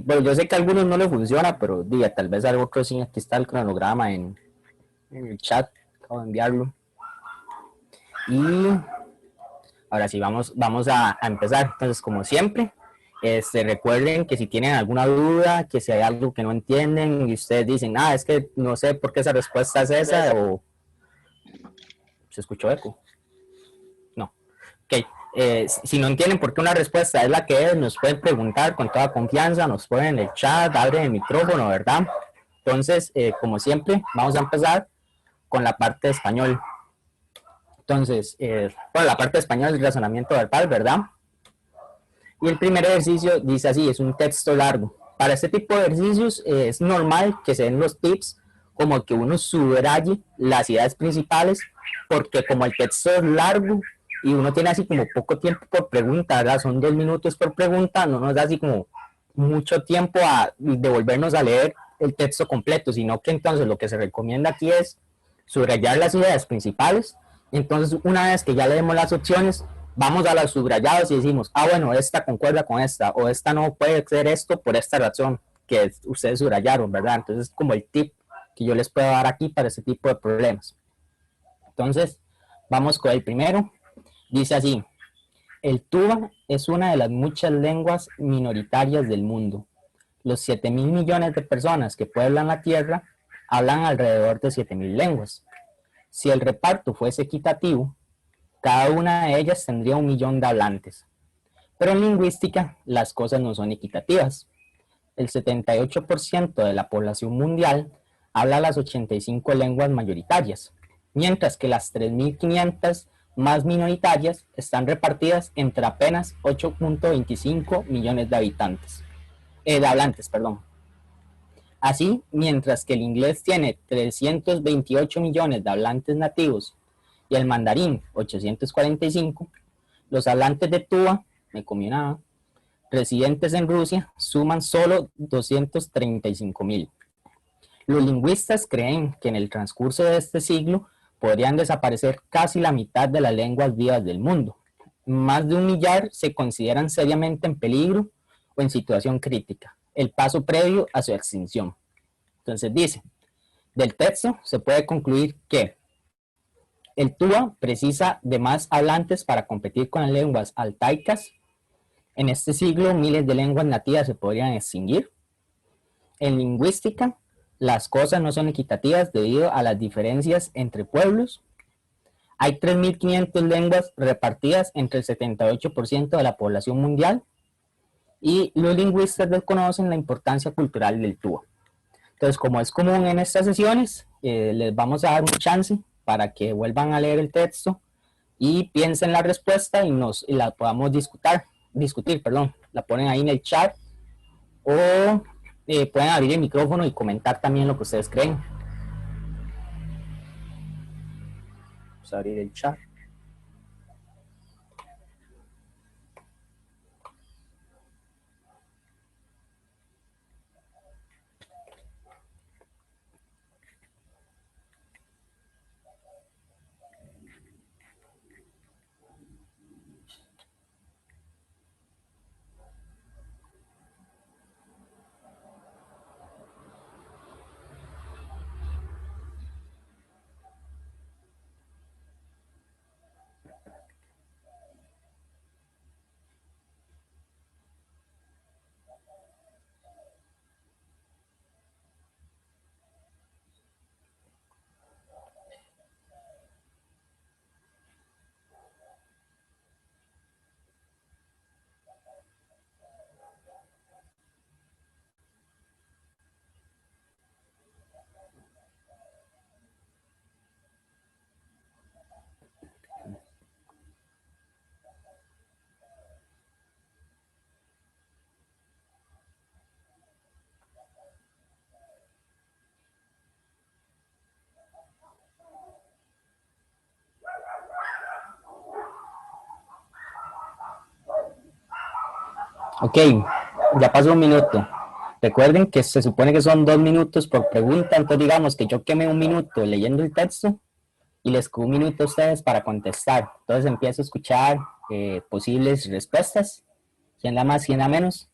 Bueno, yo sé que a algunos no le funciona, pero diga, tal vez algo otro sí. Aquí está el cronograma en el chat. Acabo de enviarlo. Y ahora sí, vamos a empezar. Entonces, como siempre, recuerden que si tienen alguna duda, que si hay algo que no entienden y ustedes dicen, es que no sé por qué esa respuesta es esa, o se escuchó eco. No. Ok. Si no entienden por qué una respuesta es la que es, nos pueden preguntar con toda confianza, nos ponen en el chat, abren el micrófono, ¿verdad? Entonces, como siempre, vamos a empezar con la parte de español. Entonces, bueno, la parte de español es razonamiento verbal, ¿verdad? Y el primer ejercicio dice así, es un texto largo. Para este tipo de ejercicios es normal que se den los tips como que uno subraye las ideas principales, porque como el texto es largo y uno tiene así como poco tiempo por pregunta, ¿verdad? Son 2 minutos por pregunta, no nos da así como mucho tiempo a devolvernos a leer el texto completo, sino que entonces lo que se recomienda aquí es subrayar las ideas principales. Entonces, una vez que ya leemos las opciones, vamos a los subrayados y decimos, bueno, esta concuerda con esta, o esta no puede ser esto por esta razón que ustedes subrayaron, ¿verdad? Entonces, es como el tip que yo les puedo dar aquí para ese tipo de problemas. Entonces, vamos con el primero. Dice así, el tuba es una de las muchas lenguas minoritarias del mundo. Los 7.000 millones de personas que pueblan la Tierra hablan alrededor de 7.000 lenguas. Si el reparto fuese equitativo, cada una de ellas tendría 1 millón de hablantes. Pero en lingüística las cosas no son equitativas. El 78% de la población mundial habla las 85 lenguas mayoritarias, mientras que las 3.500 más minoritarias están repartidas entre apenas 8.25 millones de habitantes, de hablantes, perdón. Así, mientras que el inglés tiene 328 millones de hablantes nativos y el mandarín 845, los hablantes de Tuva, me comí una, residentes en Rusia suman solo 235.000. Los lingüistas creen que en el transcurso de este siglo podrían desaparecer casi la mitad de las lenguas vivas del mundo. Más de 1 millar se consideran seriamente en peligro o en situación crítica, el paso previo a su extinción. Entonces dice, del texto se puede concluir que el Tuva precisa de más hablantes para competir con las lenguas altaicas. En este siglo, miles de lenguas nativas se podrían extinguir. En lingüística, las cosas no son equitativas debido a las diferencias entre pueblos. Hay 3.500 lenguas repartidas entre el 78% de la población mundial. Y los lingüistas desconocen la importancia cultural del Tuva. Entonces, como es común en estas sesiones, les vamos a dar un chance para que vuelvan a leer el texto y piensen la respuesta y la podamos discutir, perdón. La ponen ahí en el chat o pueden abrir el micrófono y comentar también lo que ustedes creen. Vamos a abrir el chat. Ok, ya pasó 1 minuto. Recuerden que se supone que son 2 minutos por pregunta, entonces digamos que yo quemé 1 minuto leyendo el texto y les quedó 1 minuto a ustedes para contestar. Entonces empiezo a escuchar posibles respuestas. ¿Quién da más, quién da menos?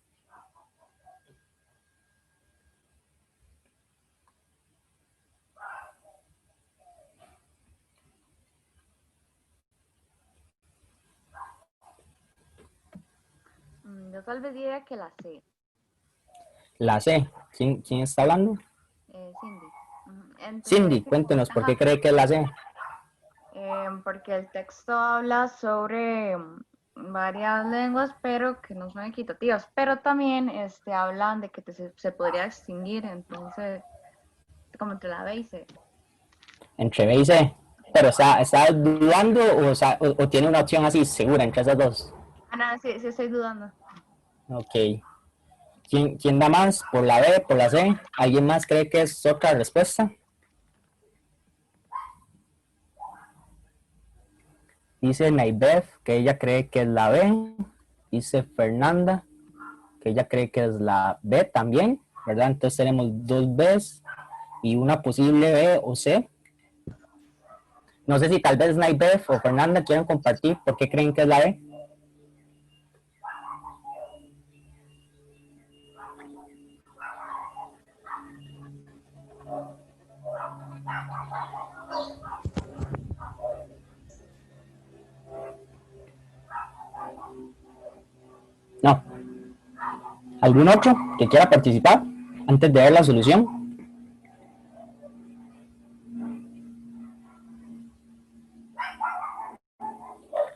Yo tal vez diría que la C. La C. ¿Quién está hablando? Cindy. Entonces, Cindy, cuéntenos, ¿por qué cree que es la C? Porque el texto habla sobre varias lenguas, pero que no son equitativas, pero también hablan de que se podría extinguir, entonces, como entre la B y C. Entre B y C. Pero ¿está dudando o tiene una opción así segura entre esas dos? Ah, no, sí, sí estoy dudando. Ok. ¿Quién da más? ¿Por la B, por la C? ¿Alguien más cree que es otra respuesta? Dice Naibeth que ella cree que es la B. Dice Fernanda que ella cree que es la B también, ¿verdad? Entonces tenemos dos Bs y una posible B o C. No sé si tal vez Naibeth o Fernanda quieren compartir por qué creen que es la B. No. ¿Algún otro que quiera participar antes de ver la solución?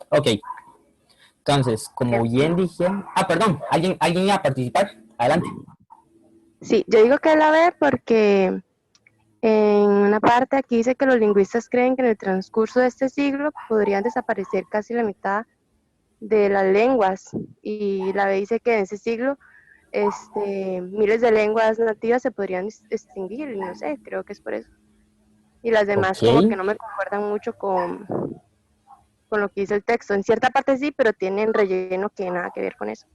Ok. Entonces, como bien dije... perdón. ¿Alguien iba a participar? Adelante. Sí, yo digo que es la B porque en una parte aquí dice que los lingüistas creen que en el transcurso de este siglo podrían desaparecer casi la mitad de las lenguas, y la B dice que en ese siglo miles de lenguas nativas se podrían extinguir, y no sé, creo que es por eso. Y las demás como que Ok. no me concuerdan mucho con lo que dice el texto. En cierta parte sí, pero tienen relleno que nada que ver con eso.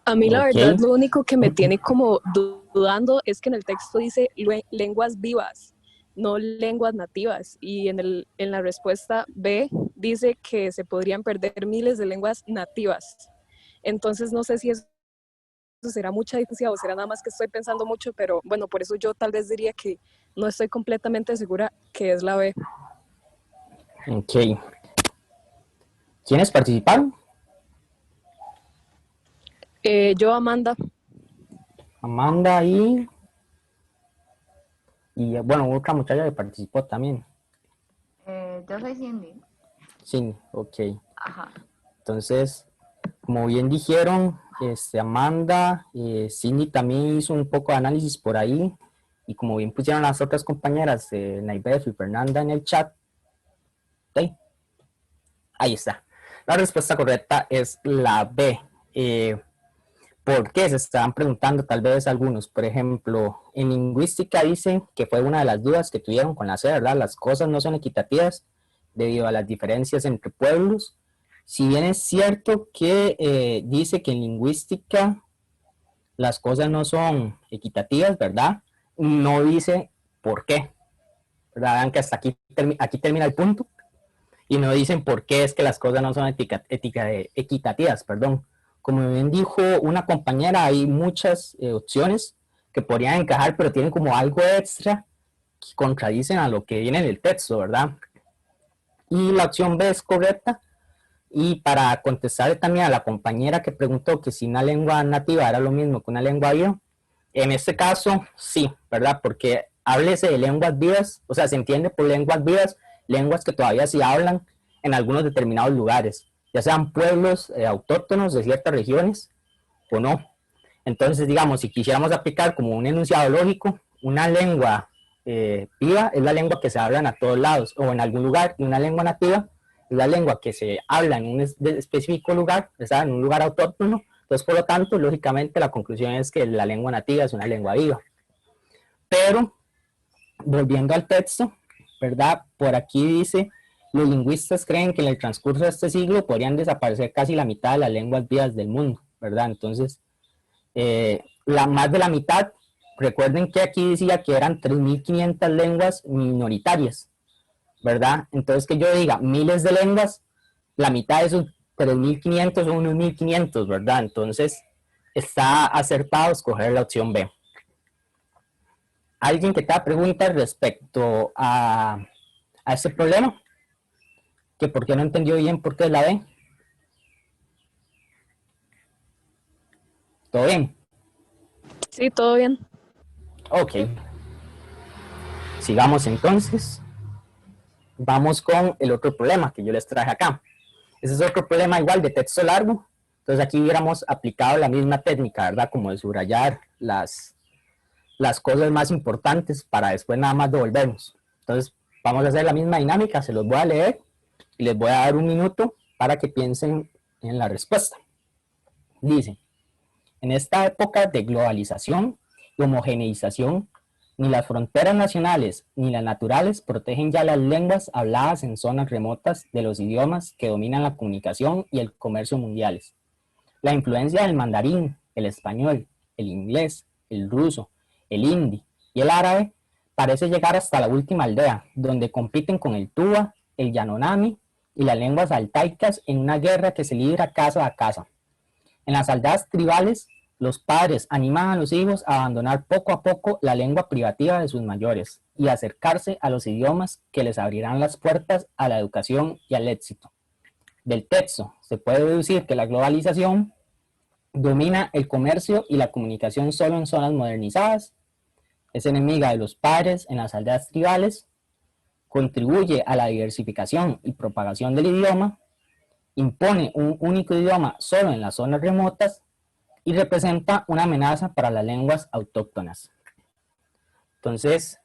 A mí la Ok. verdad lo único que me tiene como dudando es que en el texto dice lenguas vivas, no lenguas nativas, y en la respuesta B dice que se podrían perder miles de lenguas nativas. Entonces no sé si eso será mucha diferencia o será nada más que estoy pensando mucho, pero bueno, por eso yo tal vez diría que no estoy completamente segura que es la B. Ok. ¿Quiénes participaron? Yo, Amanda. Amanda y bueno, otra muchacha que participó también. Yo soy Cindy. Sí, ok. Ajá. Entonces, como bien dijeron, Amanda, Cindy también hizo un poco de análisis por ahí, y como bien pusieron las otras compañeras, Naibeth y Fernanda en el chat, ¿sí? Ahí está. La respuesta correcta es la B. ¿Por qué? Se estaban preguntando tal vez algunos. Por ejemplo, en lingüística dicen que fue una de las dudas que tuvieron con la C, ¿verdad? Las cosas no son equitativas debido a las diferencias entre pueblos. Si bien es cierto que dice que en lingüística las cosas no son equitativas, ¿verdad? No dice por qué, ¿verdad? Vean que hasta aquí termina el punto, y no dicen por qué es que las cosas no son equitativas, perdón. Como bien dijo una compañera, hay muchas opciones que podrían encajar, pero tienen como algo extra que contradicen a lo que viene en el texto, ¿verdad? Y la opción B es correcta. Y para contestar también a la compañera que preguntó que si una lengua nativa era lo mismo que una lengua viva, en este caso sí, ¿verdad? Porque háblese de lenguas vivas, o sea, se entiende por lenguas vivas, lenguas que todavía se hablan en algunos determinados lugares, ya sean pueblos autóctonos de ciertas regiones o no. Entonces, digamos, si quisiéramos aplicar como un enunciado lógico, una lengua viva es la lengua que se habla a todos lados o en algún lugar, y una lengua nativa es la lengua que se habla en un específico lugar, ¿sabes? En un lugar autóctono. Entonces, por lo tanto, lógicamente la conclusión es que la lengua nativa es una lengua viva. Pero, volviendo al texto, ¿verdad? Por aquí dice, los lingüistas creen que en el transcurso de este siglo podrían desaparecer casi la mitad de las lenguas vivas del mundo, ¿verdad? Entonces, más de la mitad, recuerden que aquí decía que eran 3.500 lenguas minoritarias, ¿verdad? Entonces que yo diga miles de lenguas, la mitad de esos 3.500 son unos 1.500, ¿verdad? Entonces está acertado escoger la opción B. ¿Alguien que te da preguntas respecto a este problema? ¿Que por qué no entendió bien por qué es la B? ¿Todo bien? Sí, todo bien. Ok. Sigamos entonces. Vamos con el otro problema que yo les traje acá. Ese es otro problema igual de texto largo. Entonces aquí hubiéramos aplicado la misma técnica, ¿verdad? Como de subrayar las cosas más importantes para después nada más devolvernos. Entonces vamos a hacer la misma dinámica, se los voy a leer y les voy a dar un minuto para que piensen en la respuesta. Dice, en esta época de globalización y homogeneización, ni las fronteras nacionales ni las naturales protegen ya las lenguas habladas en zonas remotas de los idiomas que dominan la comunicación y el comercio mundiales. La influencia del mandarín, el español, el inglés, el ruso, el hindi y el árabe parece llegar hasta la última aldea, donde compiten con el tuba, el yanomami y las lenguas altaicas en una guerra que se libra casa a casa. En las aldeas tribales, los padres animan a los hijos a abandonar poco a poco la lengua privativa de sus mayores y acercarse a los idiomas que les abrirán las puertas a la educación y al éxito. Del texto se puede deducir que la globalización domina el comercio y la comunicación solo en zonas modernizadas, es enemiga de los padres en las aldeas tribales, contribuye a la diversificación y propagación del idioma, impone un único idioma solo en las zonas remotas y representa una amenaza para las lenguas autóctonas. Entonces,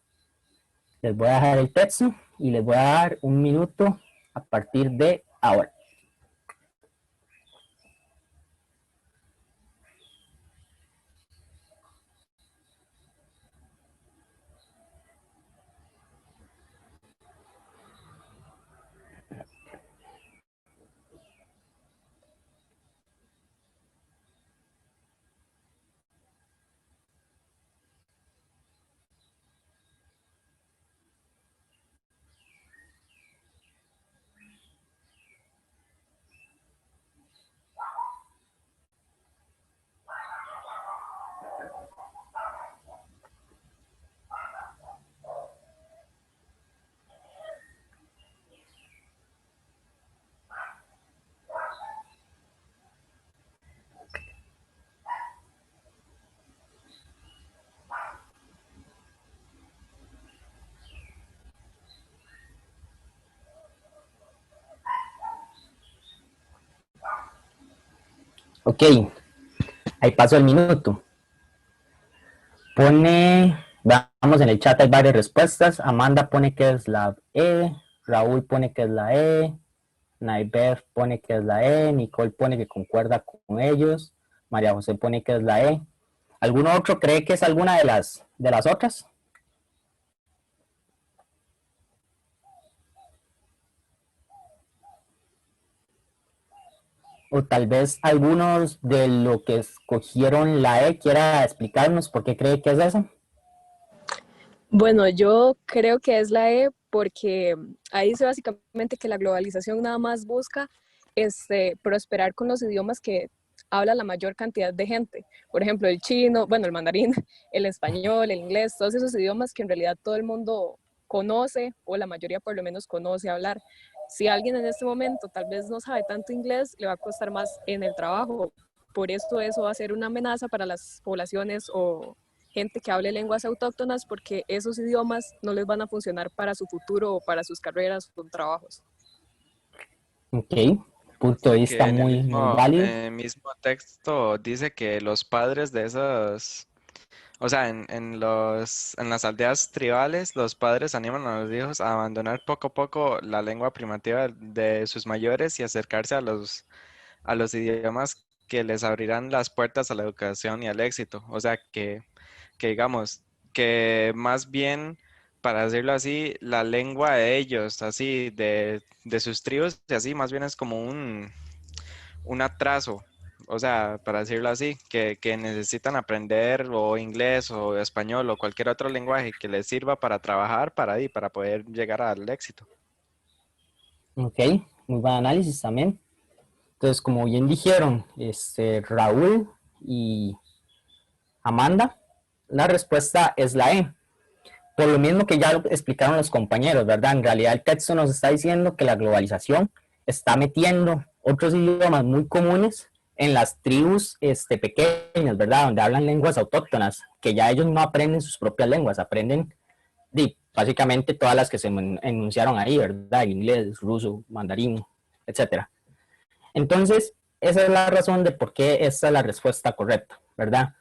les voy a dejar el texto y les voy a dar un minuto a partir de ahora. Ok, ahí pasó el minuto. Vamos en el chat, hay varias respuestas. Amanda pone que es la E, Raúl pone que es la E, Naibeth pone que es la E, Nicole pone que concuerda con ellos, María José pone que es la E. ¿Alguno otro cree que es alguna de las otras? O tal vez algunos de lo que escogieron la E quiera explicarnos por qué cree que es eso. Bueno, yo creo que es la E porque ahí dice básicamente que la globalización nada más busca prosperar con los idiomas que habla la mayor cantidad de gente. Por ejemplo, el chino, bueno, el mandarín, el español, el inglés, todos esos idiomas que en realidad todo el mundo conoce, o la mayoría por lo menos conoce hablar. Si alguien en este momento tal vez no sabe tanto inglés, le va a costar más en el trabajo. Por esto eso va a ser una amenaza para las poblaciones o gente que hable lenguas autóctonas, porque esos idiomas no les van a funcionar para su futuro o para sus carreras o trabajos. Ok, punto de vista En el muy válido. mismo texto dice que los padres de esas, o sea, en las aldeas tribales, los padres animan a los hijos a abandonar poco a poco la lengua primitiva de sus mayores y acercarse a los idiomas que les abrirán las puertas a la educación y al éxito. O sea, que digamos, que más bien, para decirlo así, la lengua de ellos, así, de sus tribus, y así, más bien es como un atraso. O sea, para decirlo así, que necesitan aprender o inglés o español o cualquier otro lenguaje que les sirva para trabajar, para poder llegar al éxito. Ok, muy buen análisis también. Entonces, como bien dijeron Raúl y Amanda, la respuesta es la E. Por lo mismo que ya lo explicaron los compañeros, ¿verdad? En realidad el texto nos está diciendo que la globalización está metiendo otros idiomas muy comunes en las tribus pequeñas, ¿verdad? Donde hablan lenguas autóctonas, que ya ellos no aprenden sus propias lenguas, aprenden básicamente todas las que se enunciaron ahí, ¿verdad? El inglés, ruso, mandarín, etcétera. Entonces, esa es la razón de por qué esta es la respuesta correcta, ¿verdad?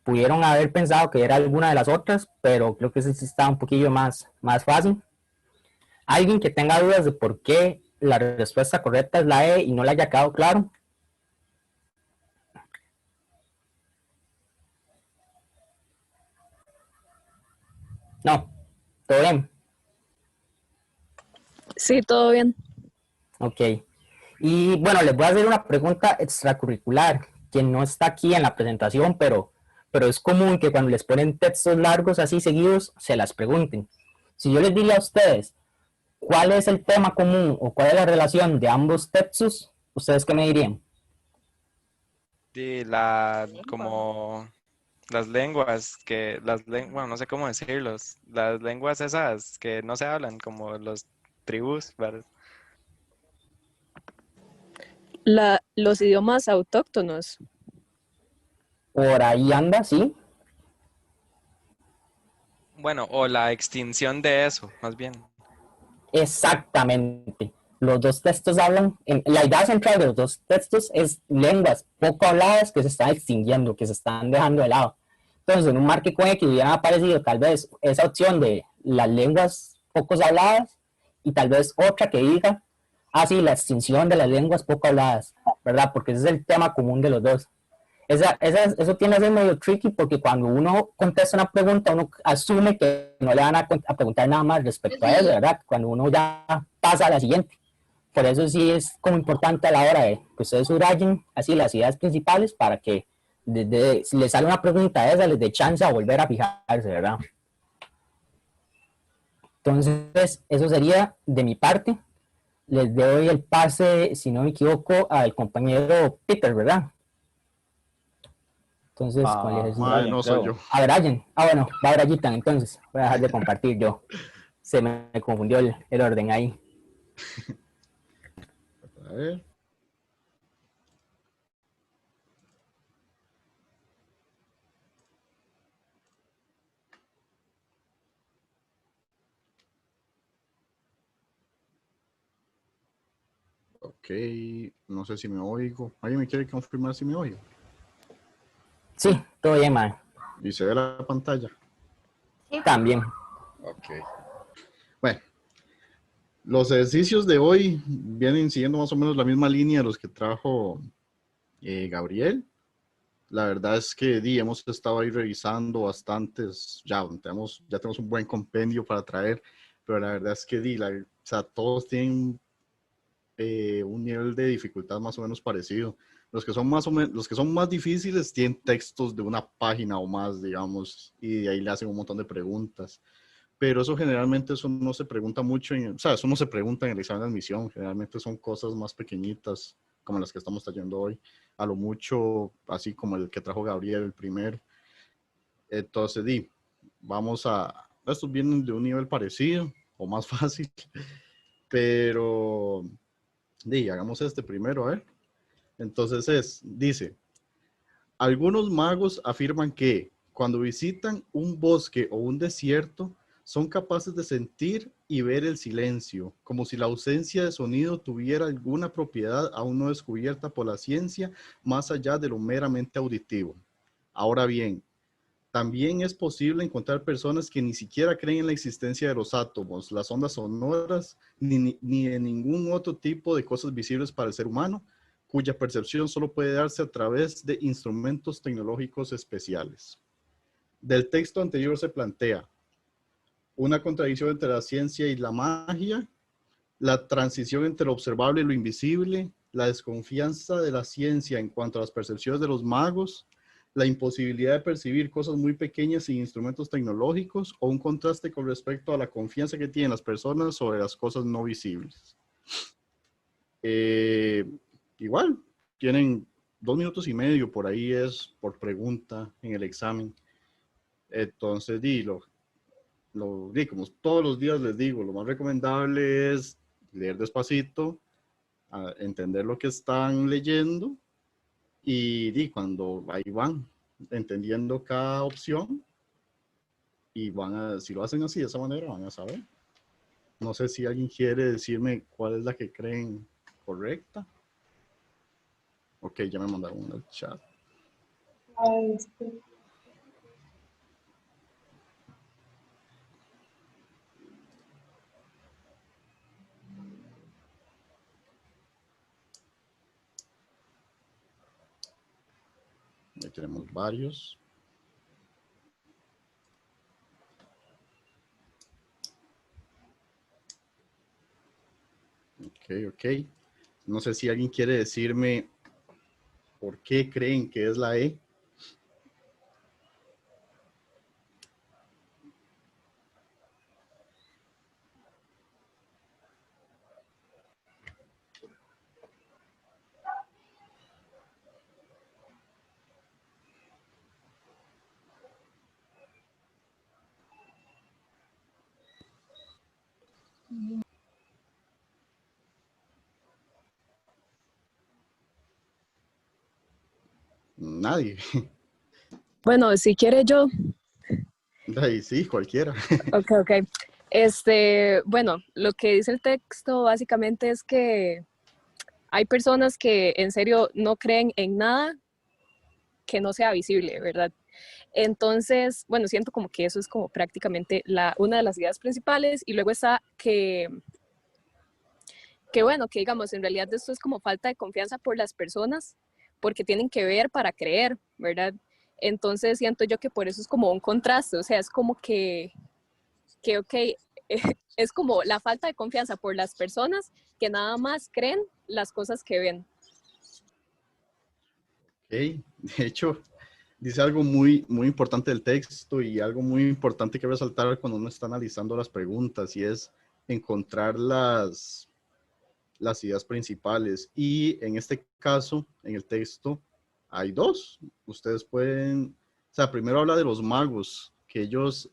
Pudieron haber pensado que era alguna de las otras, pero creo que ese sí está un poquillo más fácil. Alguien que tenga dudas de por qué la respuesta correcta es la E y no le haya quedado claro. No, todo bien. Sí, todo bien. Ok. Y bueno, les voy a hacer una pregunta extracurricular que no está aquí en la presentación, pero es común que cuando les ponen textos largos así seguidos, se las pregunten. Si yo les diría a ustedes, ¿cuál es el tema común o cuál es la relación de ambos textos? ¿Ustedes qué me dirían? Y Lengua. como bueno, no sé cómo decirlos, las lenguas esas que no se hablan, como los tribus, ¿verdad? Los idiomas autóctonos. Por ahí anda, sí. Bueno, o la extinción de eso, más bien. Exactamente. Los dos textos hablan, la idea central de los dos textos es lenguas poco habladas que se están extinguiendo, que se están dejando de lado. Entonces, en un marco que hubiera aparecido tal vez esa opción de las lenguas pocos habladas y tal vez otra que diga, sí, la extinción de las lenguas poco habladas, ¿verdad? Porque ese es el tema común de los dos. Eso tiende a ser medio tricky porque cuando uno contesta una pregunta, uno asume que no le van a preguntar nada más respecto a eso, ¿verdad? Cuando uno ya pasa a la siguiente. Por eso sí es como importante a la hora de que ustedes subrayen así las ideas principales para que si les sale una pregunta esa, les dé chance a volver a fijarse, ¿verdad? Entonces, eso sería de mi parte. Les doy el pase, si no me equivoco, al compañero Peter, ¿verdad? Entonces, con el ejercicio. Mae, no soy yo. A Brian. Bueno, va Brayitan, entonces. Voy a dejar de compartir yo. Se me confundió el orden ahí. A ver. Ok, no sé si me oigo. ¿Alguien me quiere confirmar si me oigo? Sí, todo bien, man. ¿Y se ve la pantalla? Sí. También. Ok. Bueno, los ejercicios de hoy vienen siguiendo más o menos la misma línea de los que trajo Gabriel. La verdad es que hemos estado ahí revisando bastantes, ya tenemos un buen compendio para traer, pero la verdad es que o sea, todos tienen un nivel de dificultad más o menos parecido. Los que son más difíciles tienen textos de una página o más, digamos, y de ahí le hacen un montón de preguntas. Pero eso generalmente eso no se pregunta mucho, o sea, eso no se pregunta en el examen de admisión. Generalmente son cosas más pequeñitas, como las que estamos trayendo hoy. A lo mucho, así como el que trajo Gabriel, el primero. Entonces, estos vienen de un nivel parecido o más fácil, pero hagamos este primero, a ver. Entonces dice, algunos magos afirman que cuando visitan un bosque o un desierto, son capaces de sentir y ver el silencio, como si la ausencia de sonido tuviera alguna propiedad aún no descubierta por la ciencia, más allá de lo meramente auditivo. Ahora bien, también es posible encontrar personas que ni siquiera creen en la existencia de los átomos, las ondas sonoras, ni en ningún otro tipo de cosas visibles para el ser humano, cuya percepción solo puede darse a través de instrumentos tecnológicos especiales. Del texto anterior se plantea una contradicción entre la ciencia y la magia, la transición entre lo observable y lo invisible, la desconfianza de la ciencia en cuanto a las percepciones de los magos, la imposibilidad de percibir cosas muy pequeñas sin instrumentos tecnológicos, o un contraste con respecto a la confianza que tienen las personas sobre las cosas no visibles. Igual, tienen 2 minutos y medio, por ahí es por pregunta en el examen. Entonces, como todos los días les digo, lo más recomendable es leer despacito, entender lo que están leyendo Cuando ahí van entendiendo cada opción y si lo hacen así de esa manera, van a saber. No sé si alguien quiere decirme cuál es la que creen correcta. Ok, ya me mandaron en el chat. Ahí tenemos varios. Ok. No sé si alguien quiere decirme por qué creen que es la E. Nadie. Bueno, si quiere yo. Ahí sí, cualquiera. Ok. Bueno, lo que dice el texto básicamente es que hay personas que en serio no creen en nada que no sea visible, ¿verdad? Entonces, bueno, siento como que eso es como prácticamente una de las ideas principales, y luego está que bueno, que digamos, en realidad esto es como falta de confianza por las personas, porque tienen que ver para creer, ¿verdad? Entonces siento yo que por eso es como un contraste, o sea, es como que ok, es como la falta de confianza por las personas que nada más creen las cosas que ven. Okay. De hecho, dice algo muy, muy importante del texto y algo muy importante que resaltar cuando uno está analizando las preguntas, y es encontrar las ideas principales. Y en este caso, en el texto, hay dos. Ustedes pueden, o sea, primero habla de los magos, que ellos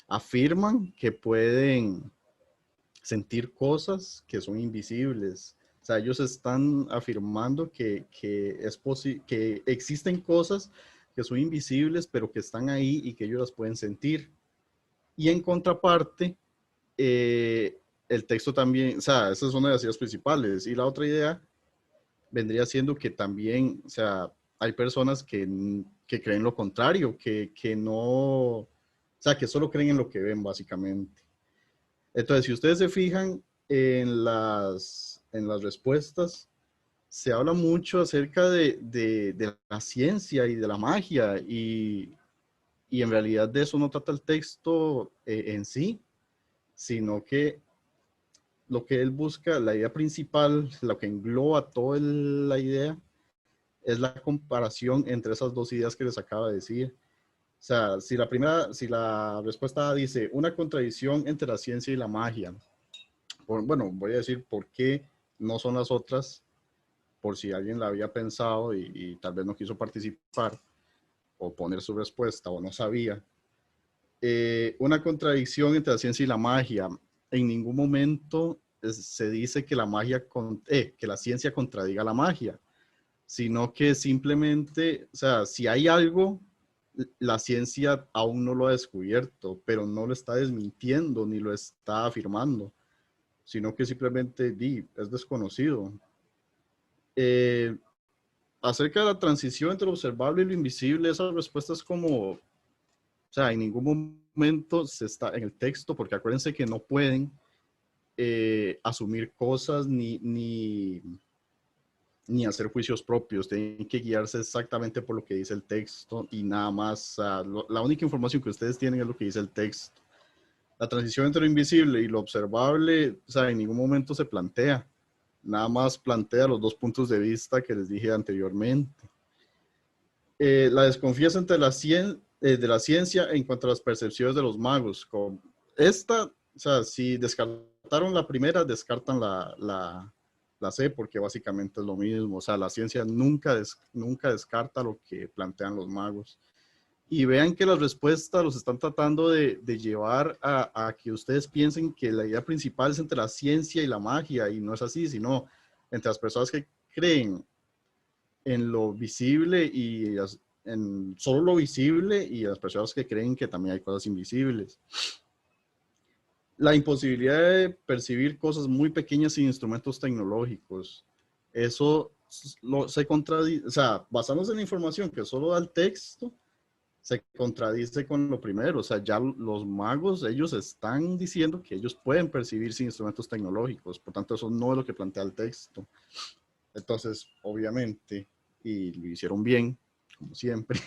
afirman que pueden sentir cosas que son invisibles. O sea, ellos están afirmando que que existen cosas que son invisibles, pero que están ahí y que ellos las pueden sentir. Y en contraparte, el texto también, o sea, esa es una de las ideas principales. Y la otra idea vendría siendo que también, o sea, hay personas que creen lo contrario, que no, o sea, que solo creen en lo que ven, básicamente. Entonces, si ustedes se fijan en las respuestas, se habla mucho acerca de la ciencia y de la magia, y en realidad de eso no trata el texto en sí, sino que lo que él busca, la idea principal, lo que engloba toda la idea, es la comparación entre esas dos ideas que les acaba de decir. O sea, si la respuesta A dice una contradicción entre la ciencia y la magia, bueno, voy a decir por qué no son las otras, por si alguien la había pensado y tal vez no quiso participar o poner su respuesta o no sabía. Una contradicción entre la ciencia y la magia. En ningún momento se dice que que la ciencia contradiga la magia, sino que simplemente, o sea, si hay algo, la ciencia aún no lo ha descubierto, pero no lo está desmintiendo ni lo está afirmando, sino que simplemente es desconocido. Eh, Acerca de la transición entre lo observable y lo invisible, esa respuesta es como, o sea, en ningún momento se está en el texto, porque acuérdense que no pueden asumir cosas ni hacer juicios propios, tienen que guiarse exactamente por lo que dice el texto y nada más. La única información que ustedes tienen es lo que dice el texto. La transición entre lo invisible y lo observable, o sea, en ningún momento se plantea. Nada más plantea los dos puntos de vista que les dije anteriormente. La desconfianza entre de la ciencia en cuanto a las percepciones de los magos. O sea, si descartaron la primera, descartan la C, porque básicamente es lo mismo. O sea, la ciencia nunca descarta lo que plantean los magos. Y vean que las respuestas los están tratando de llevar a que ustedes piensen que la idea principal es entre la ciencia y la magia, y no es así, sino entre las personas que creen en lo visible y en solo lo visible, y las personas que creen que también hay cosas invisibles. La imposibilidad de percibir cosas muy pequeñas sin instrumentos tecnológicos. Eso se contradice, o sea, basándonos en la información que solo da el texto, se contradice con lo primero. O sea, ya los magos, ellos están diciendo que ellos pueden percibir sin instrumentos tecnológicos. Por tanto, eso no es lo que plantea el texto. Entonces, obviamente, y lo hicieron bien, como siempre,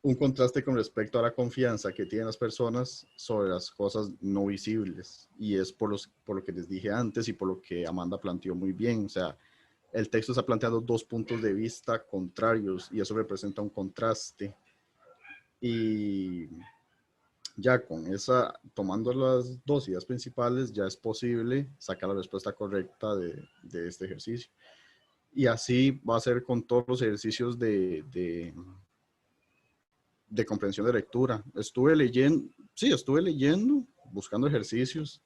un contraste con respecto a la confianza que tienen las personas sobre las cosas no visibles. Y es por lo que les dije antes y por lo que Amanda planteó muy bien. O sea, el texto está planteando dos puntos de vista contrarios y eso representa un contraste. Y ya con esa, tomando las dos ideas principales, ya es posible sacar la respuesta correcta de este ejercicio. Y así va a ser con todos los ejercicios de comprensión de lectura. Estuve leyendo, buscando ejercicios,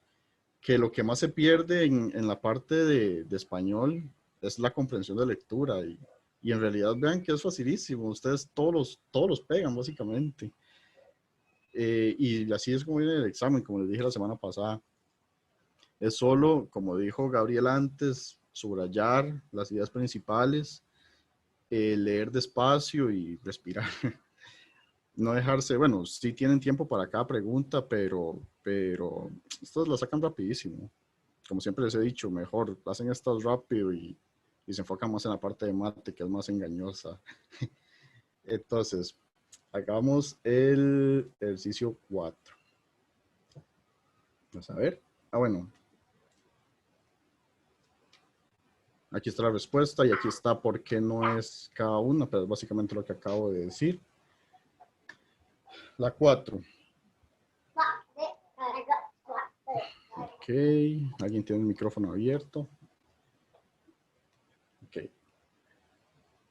que lo que más se pierde en la parte de español es la comprensión de lectura. Y en realidad vean que es facilísimo. Ustedes todos los pegan, básicamente. Y así es como viene el examen, como les dije la semana pasada. Es solo, como dijo Gabriel antes, subrayar las ideas principales, leer despacio y respirar. No dejarse, bueno, sí tienen tiempo para cada pregunta, pero estas las sacan rapidísimo. Como siempre les he dicho, mejor hacen estas rápido y se enfocan más en la parte de mate, que es más engañosa. Entonces, hagamos el ejercicio 4. Vamos a ver. Bueno. Aquí está la respuesta y aquí está por qué no es cada una, pero es básicamente lo que acabo de decir. La 4. Ok, alguien tiene el micrófono abierto. Ok.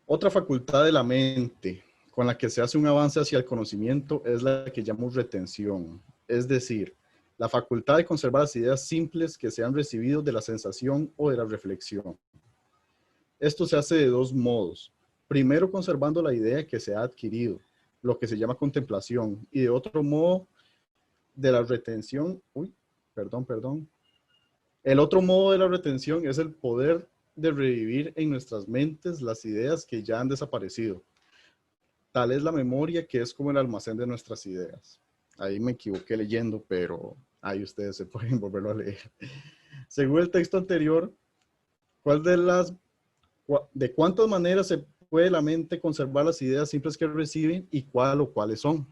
Otra facultad de la mente con la que se hace un avance hacia el conocimiento es la que llamamos retención. Es decir, la facultad de conservar las ideas simples que se han recibido de la sensación o de la reflexión. Esto se hace de dos modos. Primero, conservando la idea que se ha adquirido, lo que se llama contemplación, y de otro modo, de la retención. El otro modo de la retención es el poder de revivir en nuestras mentes las ideas que ya han desaparecido. Tal es la memoria, que es como el almacén de nuestras ideas. Ahí me equivoqué leyendo, pero ahí ustedes se pueden volverlo a leer. Según el texto anterior, ¿de cuántas maneras se puede la mente conservar las ideas simples que reciben y cuál o cuáles son?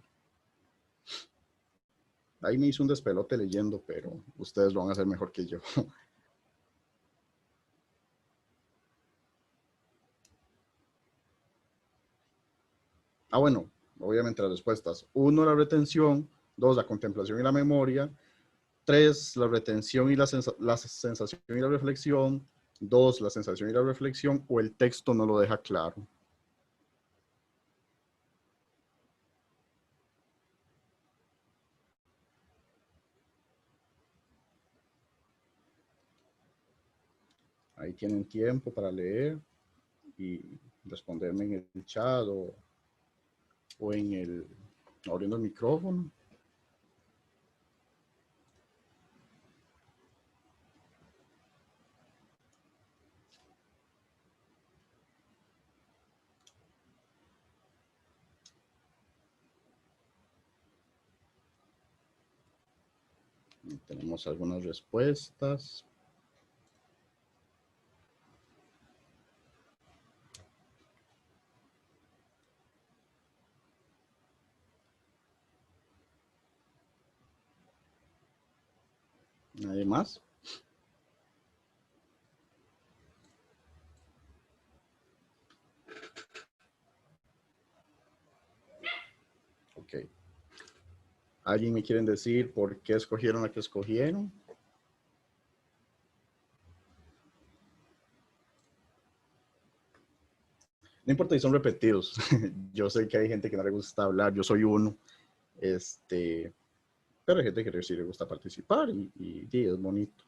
Ahí me hizo un despelote leyendo, pero ustedes lo van a hacer mejor que yo. Bueno, obviamente las respuestas. 1, la retención. 2, la contemplación y la memoria. 3, la retención y la sensación y la reflexión. 2, la sensación y la reflexión, o el texto no lo deja claro. Ahí tienen tiempo para leer y responderme en el chat o abriendo el micrófono. Tenemos algunas respuestas. ¿Nadie más? Ok. ¿Alguien me quieren decir por qué escogieron la que escogieron? No importa si son repetidos. Yo sé que hay gente que no le gusta hablar. Yo soy uno. Pero hay gente que sí le gusta participar y es bonito.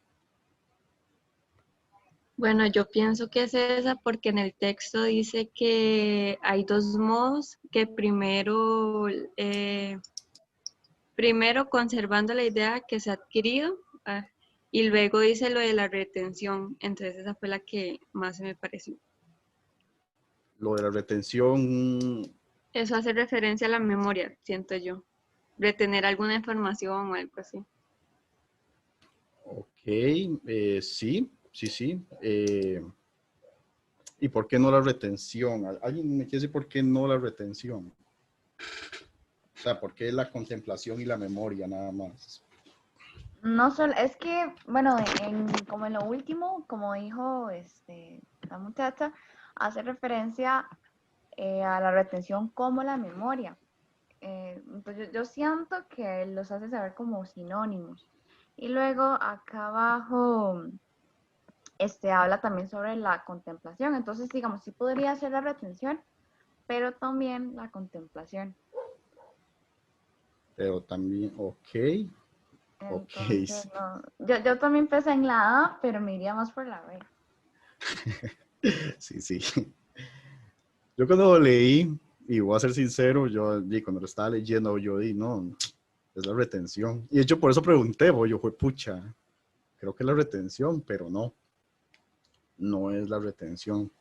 Bueno, yo pienso que es esa porque en el texto dice que hay dos modos, que primero conservando la idea que se ha adquirido, y luego dice lo de la retención. Entonces esa fue la que más me pareció. Lo de la retención, Eso hace referencia a la memoria, siento yo. Retener alguna información o algo así. ok, sí, sí, sí. ¿Y por qué no la retención? ¿Alguien me quiere decir por qué no la retención? O sea, ¿por qué la contemplación y la memoria nada más? No solo, es que, bueno, como en lo último, como dijo la muchacha, hace referencia a la retención como la memoria. Entonces yo siento que los hace saber como sinónimos. Y luego acá abajo habla también sobre la contemplación. Entonces, digamos, sí podría ser la retención, pero también la contemplación. Pero también, ok, ok. Entonces, no, yo también pensé en la A, pero me iría más por la B. Sí, sí. Yo cuando lo leí, y voy a ser sincero, cuando lo estaba leyendo, yo di, no, es la retención. Y de hecho, por eso pregunté, yo fue pucha, creo que es la retención, pero no, no es la retención.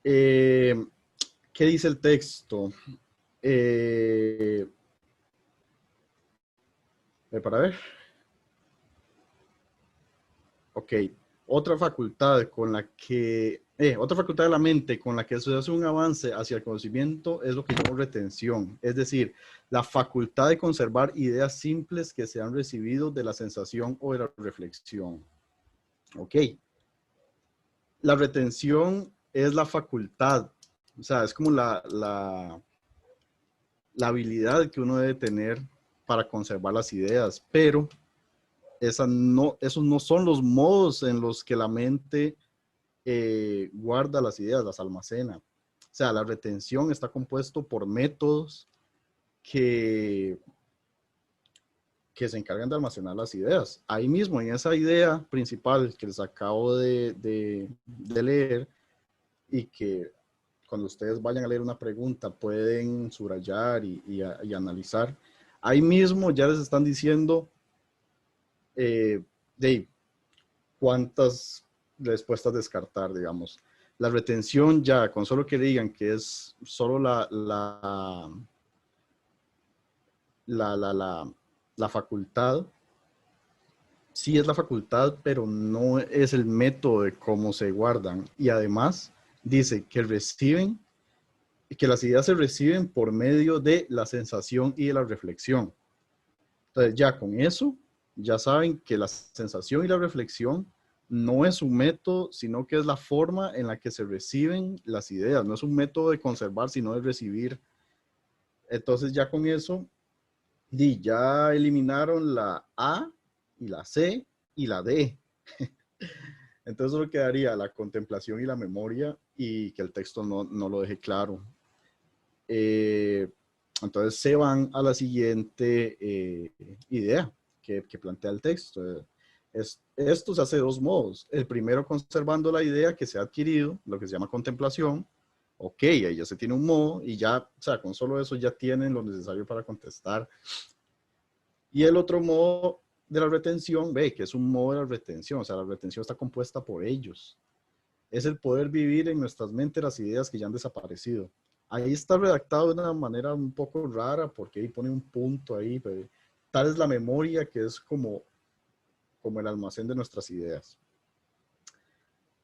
¿Qué dice el texto? Para ver. Ok, otra facultad otra facultad de la mente con la que se hace un avance hacia el conocimiento es lo que llamamos retención, es decir, la facultad de conservar ideas simples que se han recibido de la sensación o de la reflexión. Ok, la retención es la facultad, o sea, es como la habilidad que uno debe tener para conservar las ideas, pero esos no son los modos en los que la mente guarda las ideas, las almacena. O sea, la retención está compuesto por métodos que se encargan de almacenar las ideas. Ahí mismo, en esa idea principal que les acabo de leer y que cuando ustedes vayan a leer una pregunta pueden subrayar y analizar, ahí mismo ya les están diciendo de cuántas respuestas descartar, digamos. La retención ya, con solo que digan que es solo la facultad, sí es la facultad, pero no es el método de cómo se guardan. Y además dice que que las ideas se reciben por medio de la sensación y de la reflexión. Entonces ya con eso, ya saben que la sensación y la reflexión no es un método, sino que es la forma en la que se reciben las ideas. No es un método de conservar, sino de recibir. Entonces ya con eso, ya eliminaron la A y la C y la D. Entonces solo quedaría la contemplación y la memoria y que el texto no lo deje claro. Entonces se van a la siguiente idea que plantea el texto. Esto se hace de dos modos. El primero, conservando la idea que se ha adquirido, lo que se llama contemplación. Ok, ahí ya se tiene un modo y ya, o sea, con solo eso ya tienen lo necesario para contestar. Y el otro modo de la retención, que es un modo de la retención, o sea, la retención está compuesta por ellos. Es el poder vivir en nuestras mentes las ideas que ya han desaparecido. Ahí está redactado de una manera un poco rara porque ahí pone un punto ahí, pero tal es la memoria que es como el almacén de nuestras ideas.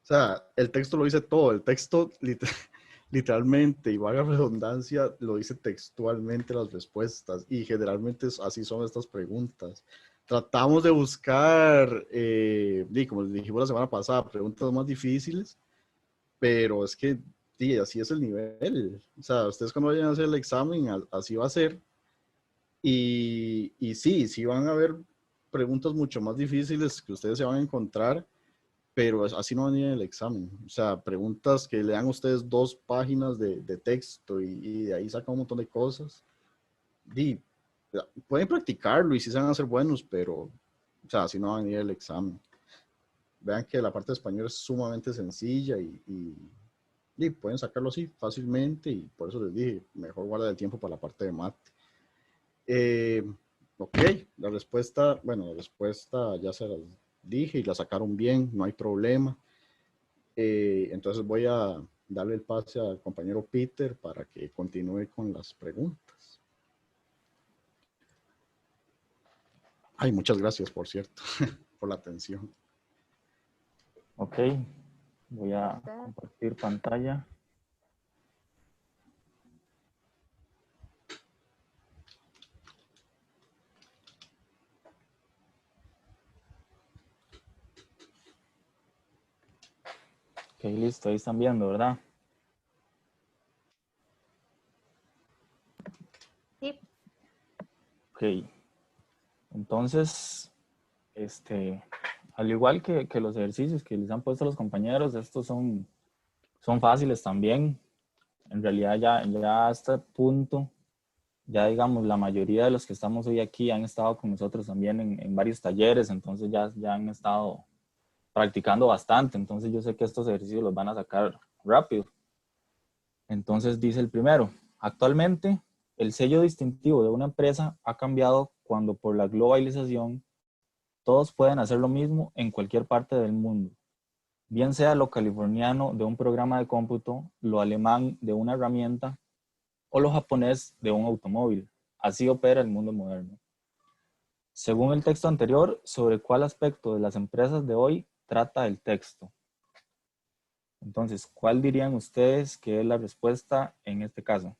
O sea, el texto lo dice todo, el texto literalmente, y valga redundancia, lo dice textualmente las respuestas y generalmente así son estas preguntas. Tratamos de buscar, como les dijimos la semana pasada, preguntas más difíciles, pero es que sí, así es el nivel. O sea, ustedes cuando vayan a hacer el examen, así va a ser. Y sí van a haber preguntas mucho más difíciles que ustedes se van a encontrar, pero así no van a ir en el examen. O sea, preguntas que lean ustedes 2 páginas de texto y de ahí sacan un montón de cosas. Y pueden practicarlo y sí se van a hacer buenos, pero, o sea, así no van a ir al examen. vean que la parte de español es sumamente sencilla y pueden sacarlo así fácilmente, y por eso les dije, mejor guarda el tiempo para la parte de mate. Ok, la respuesta ya se las dije y la sacaron bien, no hay problema. Entonces voy a darle el pase al compañero Peter para que continúe con las preguntas. Ay, muchas gracias, por cierto, por la atención. Ok, voy a compartir pantalla. Ok, listo, ahí están viendo, ¿verdad? Sí. Ok, entonces, al igual que los ejercicios que les han puesto los compañeros, estos son fáciles también. En realidad ya a este punto, ya digamos, la mayoría de los que estamos hoy aquí han estado con nosotros también en varios talleres, entonces ya han estado practicando bastante, entonces yo sé que estos ejercicios los van a sacar rápido. Entonces dice el primero: actualmente el sello distintivo de una empresa ha cambiado cuando por la globalización todos pueden hacer lo mismo en cualquier parte del mundo, bien sea lo californiano de un programa de cómputo, lo alemán de una herramienta o lo japonés de un automóvil. Así opera el mundo moderno. Según el texto anterior, ¿sobre cuál aspecto de las empresas de hoy trata el texto? Entonces, ¿cuál dirían ustedes que es la respuesta en este caso?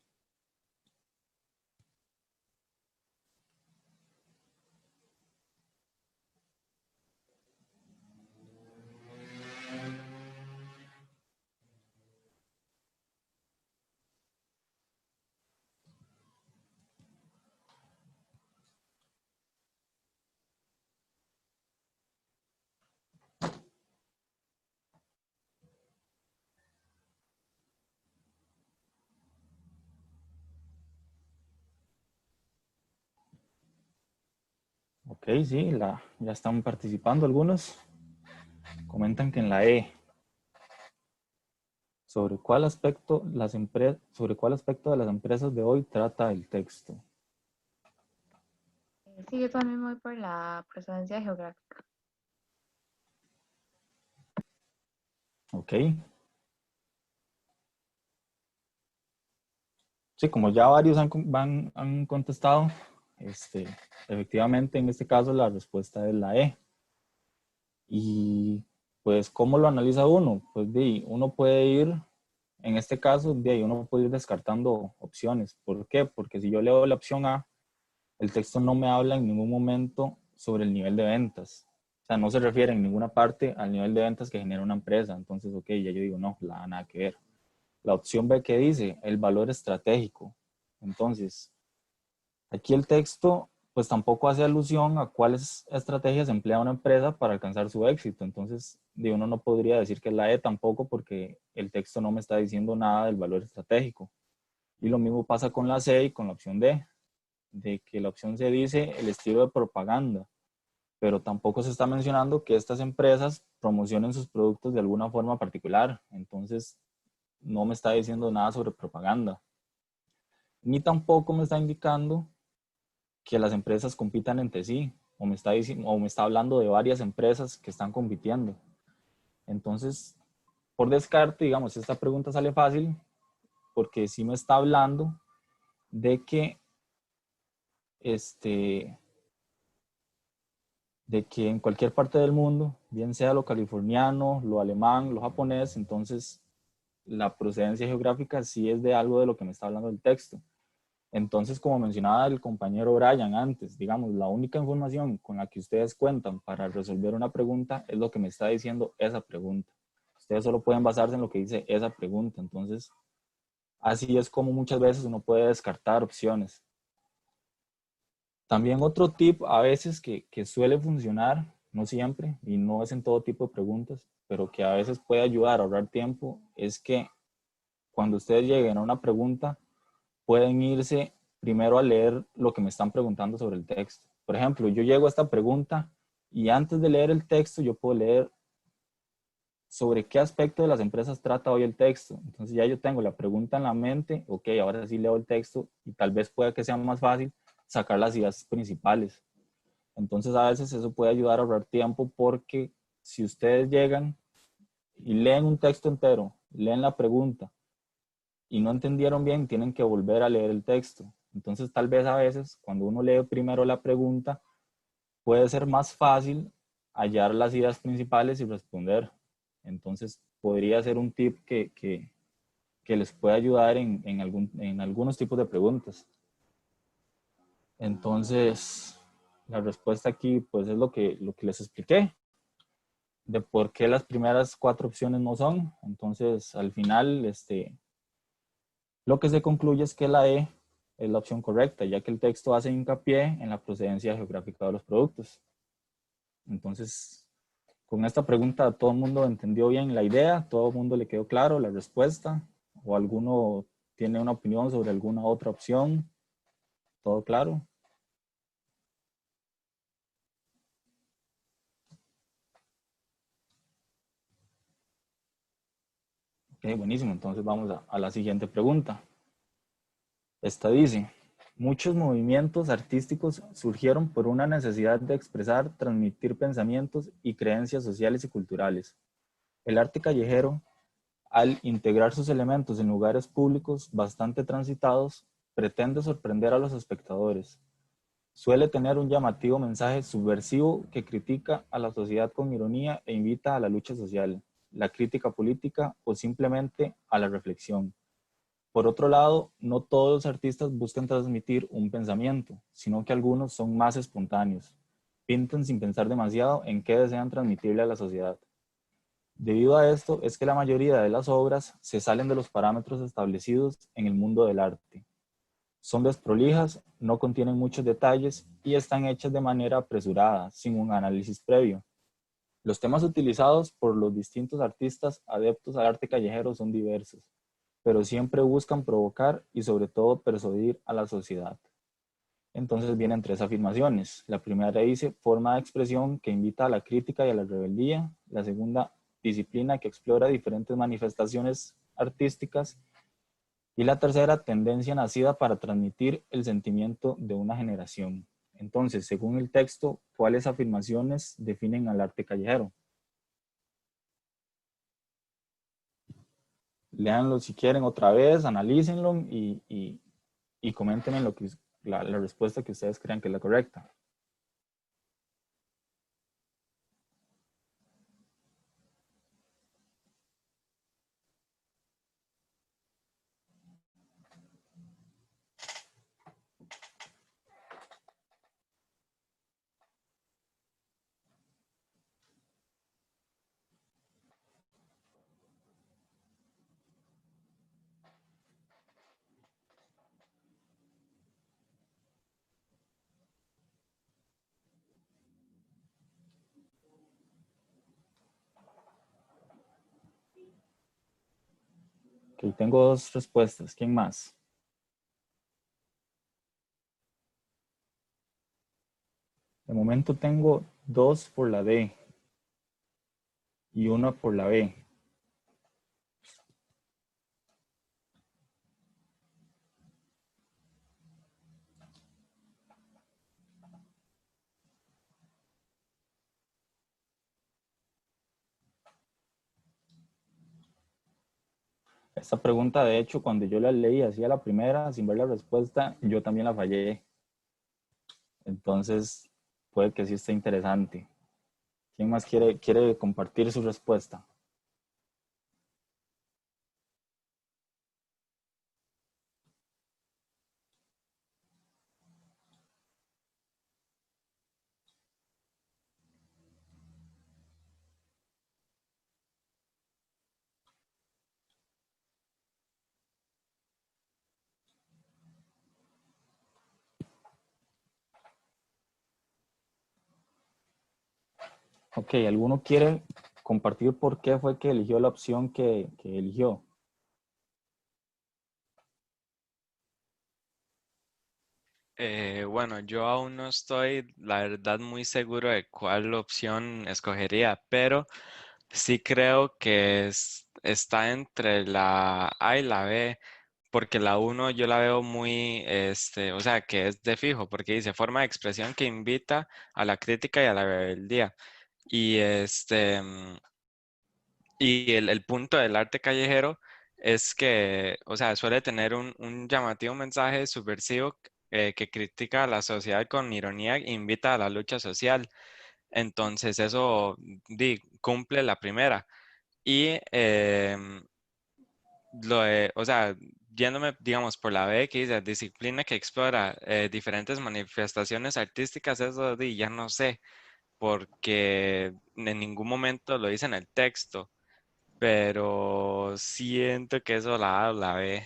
Ok, sí, ya están participando algunos. Comentan que en la E. ¿Sobre cuál aspecto de las empresas de hoy trata el texto? Sí, yo también voy por la procedencia geográfica. Ok. Sí, como ya varios han contestado, efectivamente en este caso la respuesta es la E. Y pues, ¿cómo lo analiza uno? Pues uno puede ir, en este caso, uno puede ir descartando opciones. ¿Por qué? Porque si yo leo la opción A, el texto no me habla en ningún momento sobre el nivel de ventas. O sea, no se refiere en ninguna parte al nivel de ventas que genera una empresa. Entonces, ok, ya yo digo, no, la A nada que ver. La opción B, que dice el valor estratégico. Entonces, aquí el texto pues tampoco hace alusión a cuáles estrategias emplea una empresa para alcanzar su éxito. Entonces, uno no podría decir que es la E tampoco, porque el texto no me está diciendo nada del valor estratégico. Y lo mismo pasa con la C y con la opción D, de que la opción C dice el estilo de propaganda, pero tampoco se está mencionando que estas empresas promocionen sus productos de alguna forma particular. Entonces, no me está diciendo nada sobre propaganda. Ni tampoco me está indicando que las empresas compitan entre sí, o me está hablando de varias empresas que están compitiendo. Entonces, por descarte, digamos, esta pregunta sale fácil porque sí me está hablando de que en cualquier parte del mundo, bien sea lo californiano, lo alemán, lo japonés, entonces la procedencia geográfica sí es de algo de lo que me está hablando el texto. Entonces, como mencionaba el compañero Brian antes, digamos, la única información con la que ustedes cuentan para resolver una pregunta es lo que me está diciendo esa pregunta. Ustedes solo pueden basarse en lo que dice esa pregunta. Entonces, así es como muchas veces uno puede descartar opciones. También otro tip a veces que suele funcionar, no siempre, y no es en todo tipo de preguntas, pero que a veces puede ayudar a ahorrar tiempo, es que cuando ustedes lleguen a una pregunta, pueden irse primero a leer lo que me están preguntando sobre el texto. Por ejemplo, yo llego a esta pregunta y antes de leer el texto yo puedo leer ¿sobre qué aspecto de las empresas trata hoy el texto? Entonces ya yo tengo la pregunta en la mente, ok, ahora sí leo el texto y tal vez pueda que sea más fácil sacar las ideas principales. Entonces a veces eso puede ayudar a ahorrar tiempo porque si ustedes llegan y leen un texto entero, leen la pregunta y no entendieron bien, tienen que volver a leer el texto. Entonces tal vez a veces cuando uno lee primero la pregunta, puede ser más fácil hallar las ideas principales y responder. Entonces podría ser un tip que les puede ayudar en algunos tipos de preguntas. Entonces, la respuesta aquí pues es lo que les expliqué, de por qué las primeras 4 opciones no son. Entonces, al final, lo que se concluye es que la E es la opción correcta, ya que el texto hace hincapié en la procedencia geográfica de los productos. Entonces, con esta pregunta todo el mundo entendió bien la idea, todo el mundo le quedó claro la respuesta, o alguno tiene una opinión sobre alguna otra opción. ¿Todo claro? Ok, buenísimo. Entonces vamos a la siguiente pregunta. Esta dice, muchos movimientos artísticos surgieron por una necesidad de expresar, transmitir pensamientos y creencias sociales y culturales. El arte callejero, al integrar sus elementos en lugares públicos bastante transitados, pretende sorprender a los espectadores. Suele tener un llamativo mensaje subversivo que critica a la sociedad con ironía e invita a la lucha social, la crítica política o simplemente a la reflexión. Por otro lado, no todos los artistas buscan transmitir un pensamiento, sino que algunos son más espontáneos. Pintan sin pensar demasiado en qué desean transmitirle a la sociedad. Debido a esto es que la mayoría de las obras se salen de los parámetros establecidos en el mundo del arte. Son desprolijas, no contienen muchos detalles y están hechas de manera apresurada, sin un análisis previo. Los temas utilizados por los distintos artistas adeptos al arte callejero son diversos, pero siempre buscan provocar y sobre todo persuadir a la sociedad. Entonces vienen 3 afirmaciones. La primera dice, forma de expresión que invita a la crítica y a la rebeldía. La segunda, disciplina que explora diferentes manifestaciones artísticas. Y la tercera, tendencia nacida para transmitir el sentimiento de una generación. Entonces, según el texto, ¿cuáles afirmaciones definen al arte callejero? Léanlo si quieren otra vez, analícenlo y coméntenme la respuesta que ustedes crean que es la correcta. Ok, tengo 2 respuestas. ¿Quién más? De momento tengo 2 por la D y 1 por la B. Esta pregunta, de hecho, cuando yo la leí, hacía la primera, sin ver la respuesta, yo también la fallé. Entonces, puede que sí esté interesante. ¿Quién más quiere compartir su respuesta? Ok, ¿alguno quiere compartir por qué fue que eligió la opción que eligió? Bueno, yo aún no estoy, la verdad, muy seguro de cuál opción escogería, pero sí creo que está entre la A y la B, porque la uno yo la veo muy, o sea, que es de fijo, porque dice forma de expresión que invita a la crítica y a la rebeldía. Y y el punto del arte callejero es que, o sea, suele tener un llamativo mensaje subversivo que critica a la sociedad con ironía e invita a la lucha social. Entonces eso cumple la primera. Y o sea, yéndome, digamos, por la B que dice disciplina que explora diferentes manifestaciones artísticas, eso ya no sé, porque en ningún momento lo dice en el texto, pero siento que eso la A o la B.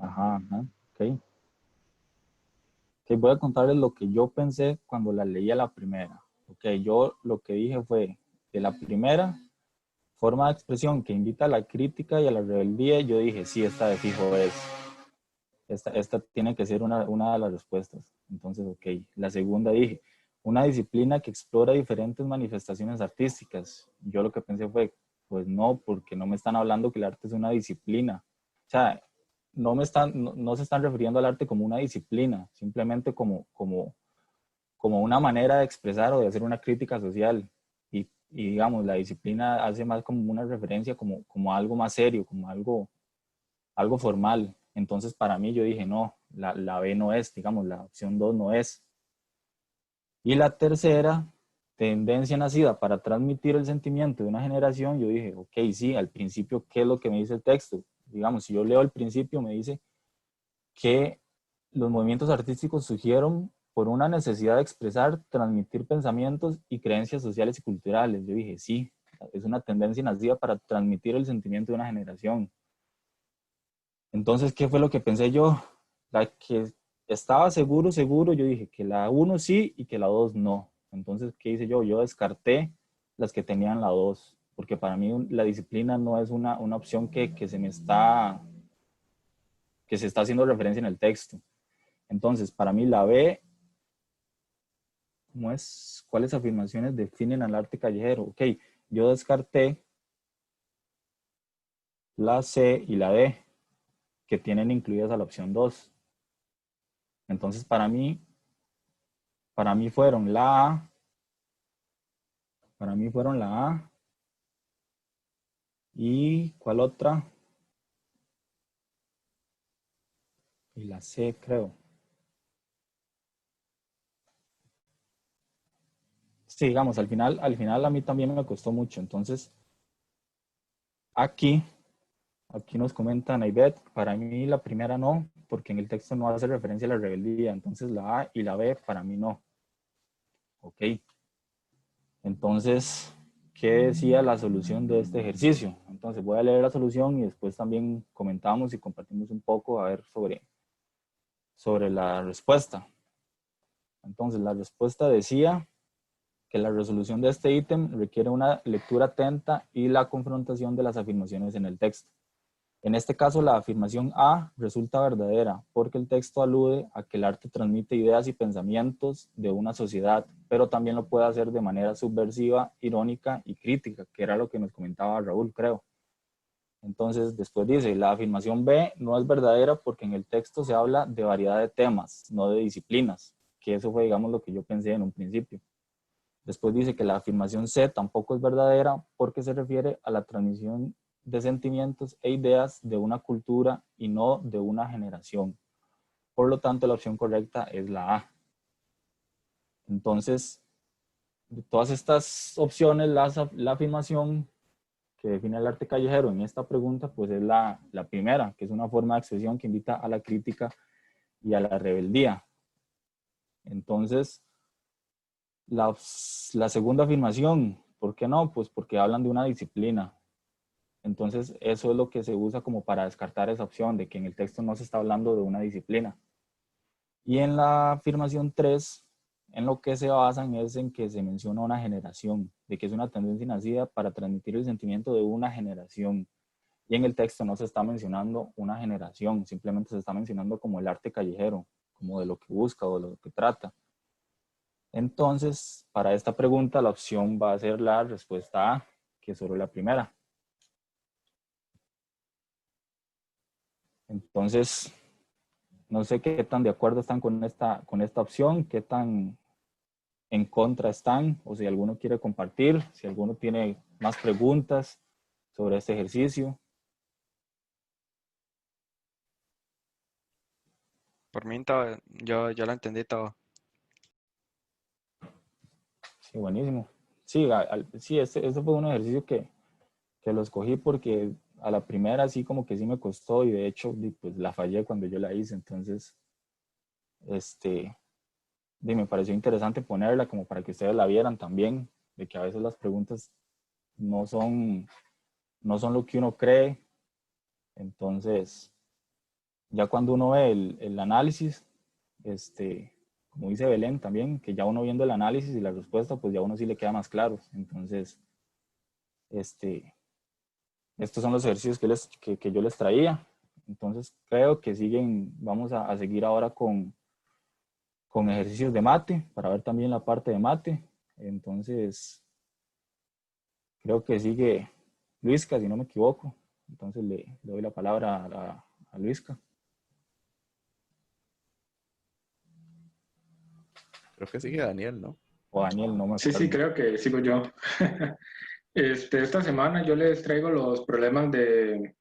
Ajá, ajá, ok. Ok, voy a contarles lo que yo pensé cuando la leí a la primera. Ok, yo lo que dije fue, de la primera forma de expresión que invita a la crítica y a la rebeldía, yo dije, sí, esta de fijo es. Esta tiene que ser una de las respuestas. Entonces, ok. La segunda dije, una disciplina que explora diferentes manifestaciones artísticas. Yo lo que pensé fue, pues no, porque no me están hablando que el arte es una disciplina. O sea, no se están refiriendo al arte como una disciplina, simplemente como una manera de expresar o de hacer una crítica social. Y digamos, la disciplina hace más como una referencia como algo más serio, como algo formal. Entonces, para mí, yo dije, no, la B no es, digamos, la opción 2 no es. Y la tercera, tendencia nacida para transmitir el sentimiento de una generación, yo dije, ok, sí, al principio, ¿qué es lo que me dice el texto? Digamos, si yo leo el principio, me dice que los movimientos artísticos surgieron por una necesidad de expresar, transmitir pensamientos y creencias sociales y culturales. Yo dije, sí, es una tendencia nacida para transmitir el sentimiento de una generación. Entonces, ¿qué fue lo que pensé yo? La que estaba seguro, yo dije que la 1 sí y que la 2 no. Entonces, ¿qué hice yo? Yo descarté las que tenían la 2, porque para mí la disciplina no es una opción que se está haciendo referencia en el texto. Entonces, para mí la B, ¿cómo es? ¿Cuáles afirmaciones definen al arte callejero? Ok, yo descarté la C y la D, que tienen incluidas a la opción 2. Entonces, para mí fueron la A, para mí fueron la A y ¿cuál otra? Y la C, creo. Sí, digamos, al final a mí también me costó mucho. Entonces, aquí, aquí nos comenta Naivet, para mí la primera no, porque en el texto no hace referencia a la rebeldía. Entonces, la A y la B para mí no. Ok. Entonces, ¿qué decía la solución de este ejercicio? Entonces, voy a leer la solución y después también comentamos y compartimos un poco a ver sobre la respuesta. Entonces, la respuesta decía que la resolución de este ítem requiere una lectura atenta y la confrontación de las afirmaciones en el texto. En este caso, la afirmación A resulta verdadera porque el texto alude a que el arte transmite ideas y pensamientos de una sociedad, pero también lo puede hacer de manera subversiva, irónica y crítica, que era lo que nos comentaba Raúl, creo. Entonces, después dice, la afirmación B no es verdadera porque en el texto se habla de variedad de temas, no de disciplinas, que eso fue, digamos, lo que yo pensé en un principio. Después dice que la afirmación C tampoco es verdadera porque se refiere a la transmisión de sentimientos e ideas de una cultura y no de una generación. Por lo tanto, la opción correcta es la A. Entonces, de todas estas opciones, la afirmación que define el arte callejero en esta pregunta, pues es la primera, que es una forma de expresión que invita a la crítica y a la rebeldía. Entonces, la segunda afirmación, ¿por qué no? Pues porque hablan de una disciplina. Entonces, eso es lo que se usa como para descartar esa opción de que en el texto no se está hablando de una disciplina. Y en la afirmación 3, en lo que se basan es en que se menciona una generación, de que es una tendencia nacida para transmitir el sentimiento de una generación. Y en el texto no se está mencionando una generación, simplemente se está mencionando como el arte callejero, como de lo que busca o de lo que trata. Entonces, para esta pregunta, la opción va a ser la respuesta A, que sobre la primera. Entonces, no sé qué tan de acuerdo están con esta opción, qué tan en contra están, o si alguno quiere compartir, si alguno tiene más preguntas sobre este ejercicio. Por mí, todo, yo lo entendí todo. Sí, buenísimo. Sí, sí, este fue un ejercicio que lo escogí porque a la primera sí como que sí me costó y de hecho pues la fallé cuando yo la hice. Entonces, me pareció interesante ponerla como para que ustedes la vieran también, de que a veces las preguntas no son lo que uno cree. Entonces, ya cuando uno ve el análisis, como dice Belén también, que ya uno viendo el análisis y la respuesta, pues ya uno sí le queda más claro. Entonces, estos son los ejercicios que yo les traía. Entonces, creo que vamos a seguir ahora con ejercicios de mate, para ver también la parte de mate. Entonces, creo que sigue Luisca, si no me equivoco. Entonces, le doy la palabra a Luisca. Creo que sigue Daniel, ¿no? O Daniel, no me acuerdo. Sí, creo que sigo yo. Esta semana yo les traigo los problemas de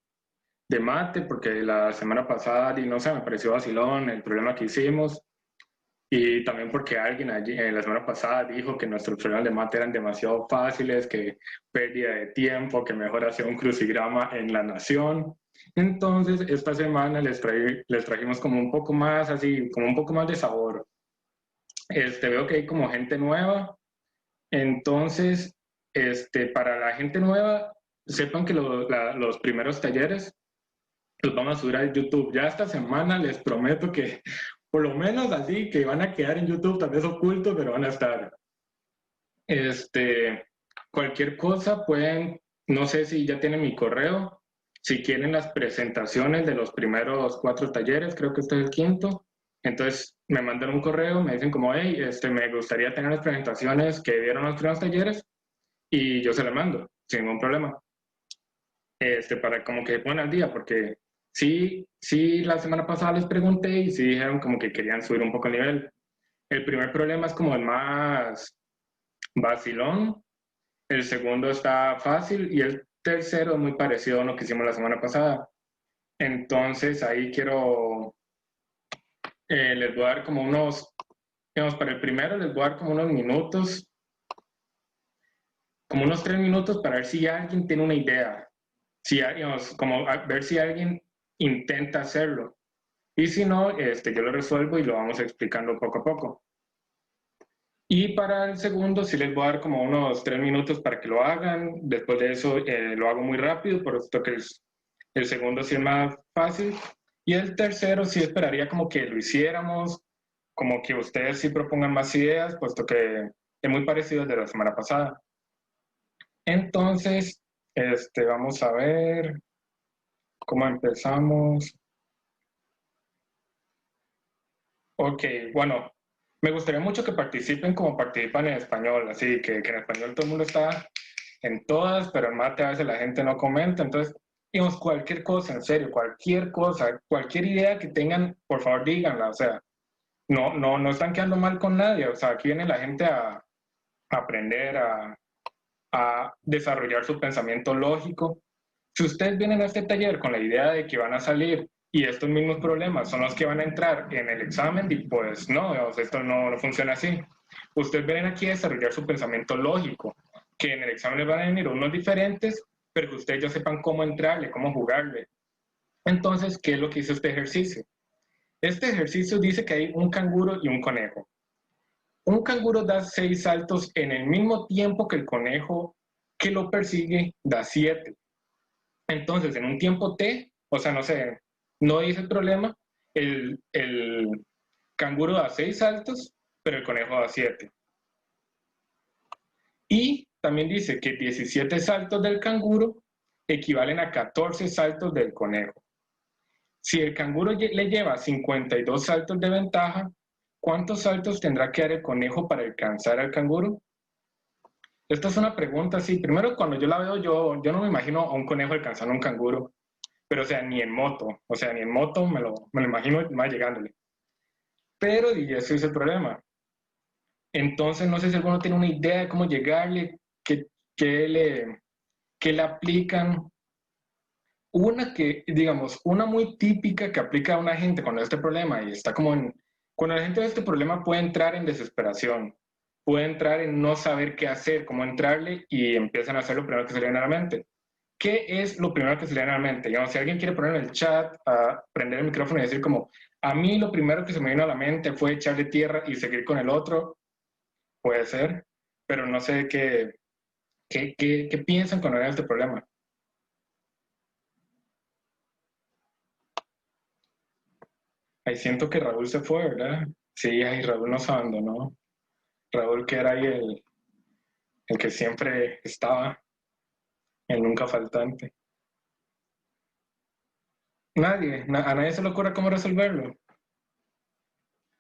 mate, porque la semana pasada, y no sé, me pareció vacilón el problema que hicimos, y también porque alguien allí la semana pasada dijo que nuestros problemas de mate eran demasiado fáciles, que pérdida de tiempo, que mejor hacer un crucigrama en La Nación. Entonces, esta semana les trajimos como un poco más así, como un poco más de sabor. Veo que hay como gente nueva, entonces, para la gente nueva, sepan que los primeros talleres los vamos a subir a YouTube. Ya esta semana les prometo que, por lo menos así, que van a quedar en YouTube, tal vez ocultos, pero van a estar. Cualquier cosa pueden, no sé si ya tienen mi correo, si quieren las presentaciones de los primeros 4 talleres, creo que este es el 5º. Entonces me mandan un correo, me dicen como, hey, me gustaría tener las presentaciones que dieron los primeros talleres, y yo se las mando, sin ningún problema. Para como que se pongan al día, porque sí, la semana pasada les pregunté y sí dijeron como que querían subir un poco el nivel. El primer problema es como el más vacilón, el segundo está fácil y el tercero es muy parecido a uno que hicimos la semana pasada. Entonces ahí les voy a dar como digamos, para el primero les voy a dar como unos minutos, como unos 3 minutos para ver si alguien tiene una idea, digamos, como a ver si alguien intenta hacerlo. Y si no, yo lo resuelvo y lo vamos explicando poco a poco. Y para el segundo sí les voy a dar como unos 3 minutos para que lo hagan. Después de eso lo hago muy rápido, por esto que el segundo sí es más fácil. Y el tercero sí esperaría como que lo hiciéramos, como que ustedes sí propongan más ideas, puesto que es muy parecido al de la semana pasada. Entonces, vamos a ver cómo empezamos. Ok, bueno, me gustaría mucho que participen como participan en español, así que en español todo el mundo está en todas, pero en mate a veces la gente no comenta. Entonces, digamos, cualquier cosa, en serio, cualquier cosa, cualquier idea que tengan, por favor díganla, o sea, no están quedando mal con nadie, o sea, aquí viene la gente a aprender, a desarrollar su pensamiento lógico. Si ustedes vienen a este taller con la idea de que van a salir y estos mismos problemas son los que van a entrar en el examen, y pues no, esto no funciona así. Ustedes vienen aquí a desarrollar su pensamiento lógico, que en el examen les van a venir unos diferentes, pero que ustedes ya sepan cómo entrarle, cómo jugarle. Entonces, ¿qué es lo que hizo este ejercicio? Este ejercicio dice que hay un canguro y un conejo. Un canguro da 6 saltos en el mismo tiempo que el conejo que lo persigue da 7. Entonces, en un tiempo T, o sea, no sé, no dice el problema, el canguro da 6 saltos, pero el conejo da 7. Y también dice que 17 saltos del canguro equivalen a 14 saltos del conejo. Si el canguro le lleva 52 saltos de ventaja, ¿cuántos saltos tendrá que dar el conejo para alcanzar al canguro? Esta es una pregunta, sí. Primero, cuando yo la veo, yo no me imagino a un conejo alcanzando a un canguro, pero o sea, ni en moto. O sea, ni en moto me lo imagino más llegándole. Pero, y ese es el problema. Entonces, no sé si alguno tiene una idea de cómo llegarle, qué le aplican. Una que, digamos, una muy típica que aplica a una gente cuando hay este problema y está como en... Cuando la gente ve este problema puede entrar en desesperación, puede entrar en no saber qué hacer, cómo entrarle y empiezan a hacer lo primero que se le viene a la mente. ¿Qué es lo primero que se le viene a la mente? Digamos, si alguien quiere poner en el chat, a prender el micrófono y decir como, a mí lo primero que se me vino a la mente fue echarle tierra y seguir con el otro, puede ser, pero no sé qué piensan cuando ven este problema. Ahí siento que Raúl se fue, ¿verdad? Sí, ahí Raúl nos abandonó. Raúl que era ahí el que siempre estaba, el nunca faltante. A nadie se le ocurre cómo resolverlo.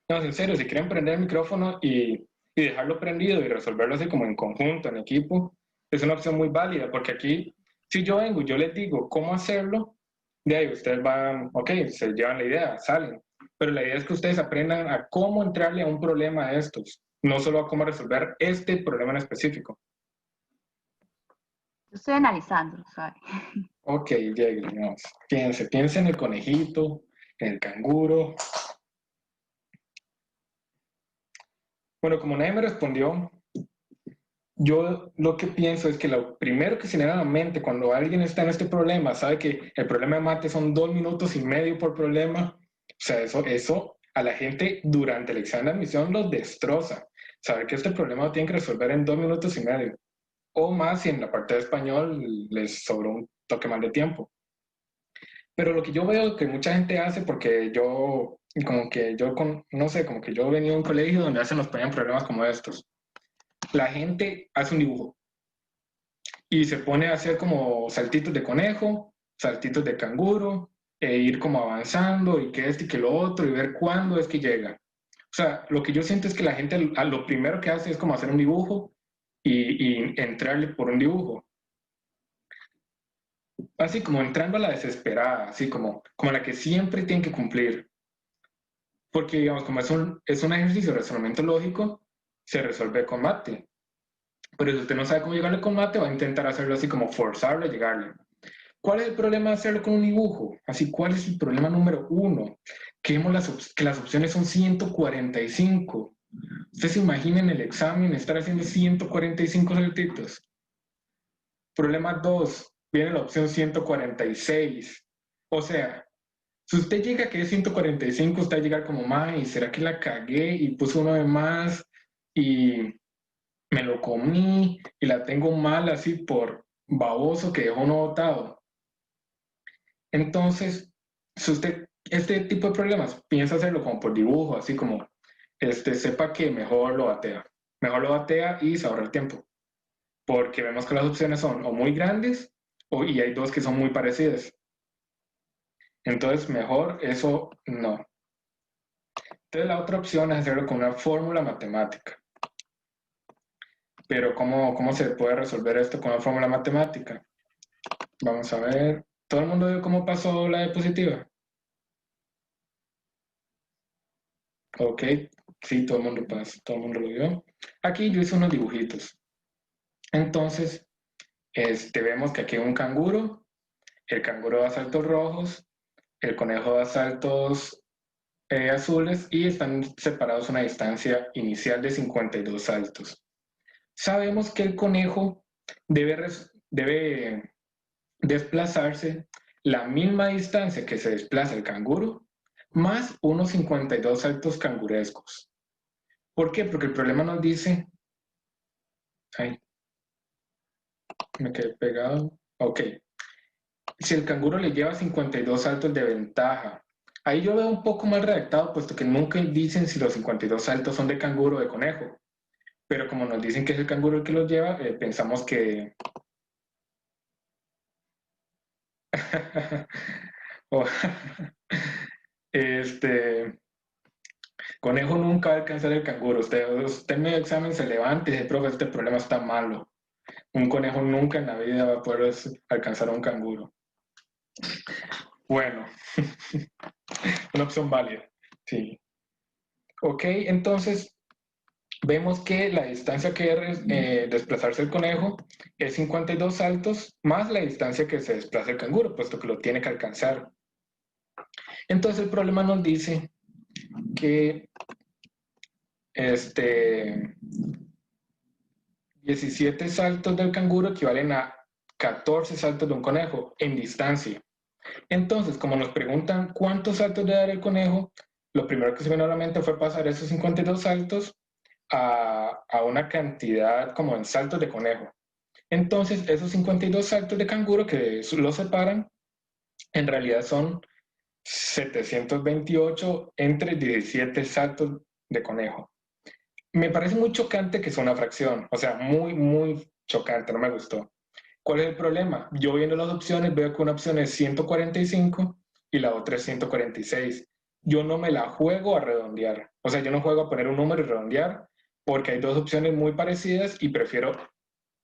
No, en serio, si quieren prender el micrófono y dejarlo prendido y resolverlo así como en conjunto, en equipo, es una opción muy válida, porque aquí, si yo vengo y yo les digo cómo hacerlo, de ahí ustedes van, ok, se llevan la idea, salen. Pero la idea es que ustedes aprendan a cómo entrarle a un problema de estos, no solo a cómo resolver este problema en específico. Yo estoy analizando, ¿sabes? Ok, lleguemos. Piense en el conejito, en el canguro. Bueno, como nadie me respondió, yo lo que pienso es que lo primero que se le da a la mente cuando alguien está en este problema, sabe que el problema de mate son 2 minutos y medio por problema, o sea, eso a la gente durante el examen de admisión los destroza. Saber que este problema lo tienen que resolver en 2 minutos y medio. O más si en la parte de español les sobró un toque más de tiempo. Pero lo que yo veo que mucha gente hace, porque no sé, como que yo venía a un colegio donde nos ponían problemas como estos. La gente hace un dibujo y se pone a hacer como saltitos de conejo, saltitos de canguro, e ir como avanzando y que este y que lo otro y ver cuándo es que llega. O sea, lo que yo siento es que la gente lo primero que hace es como hacer un dibujo y entrarle por un dibujo. Así como entrando a la desesperada, así como la que siempre tienen que cumplir. Porque, digamos, como es un ejercicio de razonamiento lógico, se resuelve con mate. Pero si usted no sabe cómo llegarle con mate, va a intentar hacerlo así como forzarlo a llegarle. ¿Cuál es el problema de hacerlo con un dibujo? Así, ¿cuál es el problema número uno? Que las opciones son 145. Ustedes se imaginen en el examen estar haciendo 145 saltitos. Problema 2, viene la opción 146. O sea, si usted llega que es 145, usted va a llegar como, ¿y será que la cagué y puse uno de más y me lo comí y la tengo mal así por baboso que dejó no votado? Entonces, si usted, este tipo de problemas, piensa hacerlo como por dibujo, así como, sepa que mejor lo batea. Mejor lo batea y se ahorra el tiempo. Porque vemos que las opciones son o muy grandes y hay dos que son muy parecidas. Entonces, mejor eso no. Entonces, la otra opción es hacerlo con una fórmula matemática. Pero, ¿cómo se puede resolver esto con una fórmula matemática? Vamos a ver. ¿Todo el mundo vio cómo pasó la diapositiva? Ok, sí, todo el mundo lo vio. Aquí yo hice unos dibujitos. Entonces, vemos que aquí hay un canguro. El canguro da saltos rojos. El conejo da saltos azules y están separados a una distancia inicial de 52 saltos. Sabemos que el conejo debe desplazarse la misma distancia que se desplaza el canguro más unos 52 saltos cangurescos. ¿Por qué? Porque el problema nos dice... Ay, me quedé pegado. Ok. Si el canguro le lleva 52 saltos de ventaja, ahí yo veo un poco mal redactado, puesto que nunca dicen si los 52 saltos son de canguro o de conejo. Pero como nos dicen que es el canguro el que los lleva, pensamos que... Conejo nunca va a alcanzar el canguro. Usted en medio examen se levanta y dice, profe, este problema está malo. Un conejo nunca en la vida va a poder alcanzar a un canguro. Bueno, una opción válida, sí. Ok, entonces vemos que la distancia que debe desplazarse el conejo es 52 saltos más la distancia que se desplaza el canguro, puesto que lo tiene que alcanzar. Entonces el problema nos dice que 17 saltos del canguro equivalen a 14 saltos de un conejo en distancia. Entonces, como nos preguntan cuántos saltos debe dar el conejo, lo primero que se me vino a la mente fue pasar esos 52 saltos a una cantidad como en saltos de conejo. Entonces, esos 52 saltos de canguro que los separan, en realidad son 728 entre 17 saltos de conejo. Me parece muy chocante que sea una fracción, o sea, muy, muy chocante, no me gustó. ¿Cuál es el problema? Yo viendo las opciones veo que una opción es 145 y la otra es 146. Yo no me la juego a redondear, o sea, yo no juego a poner un número y redondear porque hay dos opciones muy parecidas y prefiero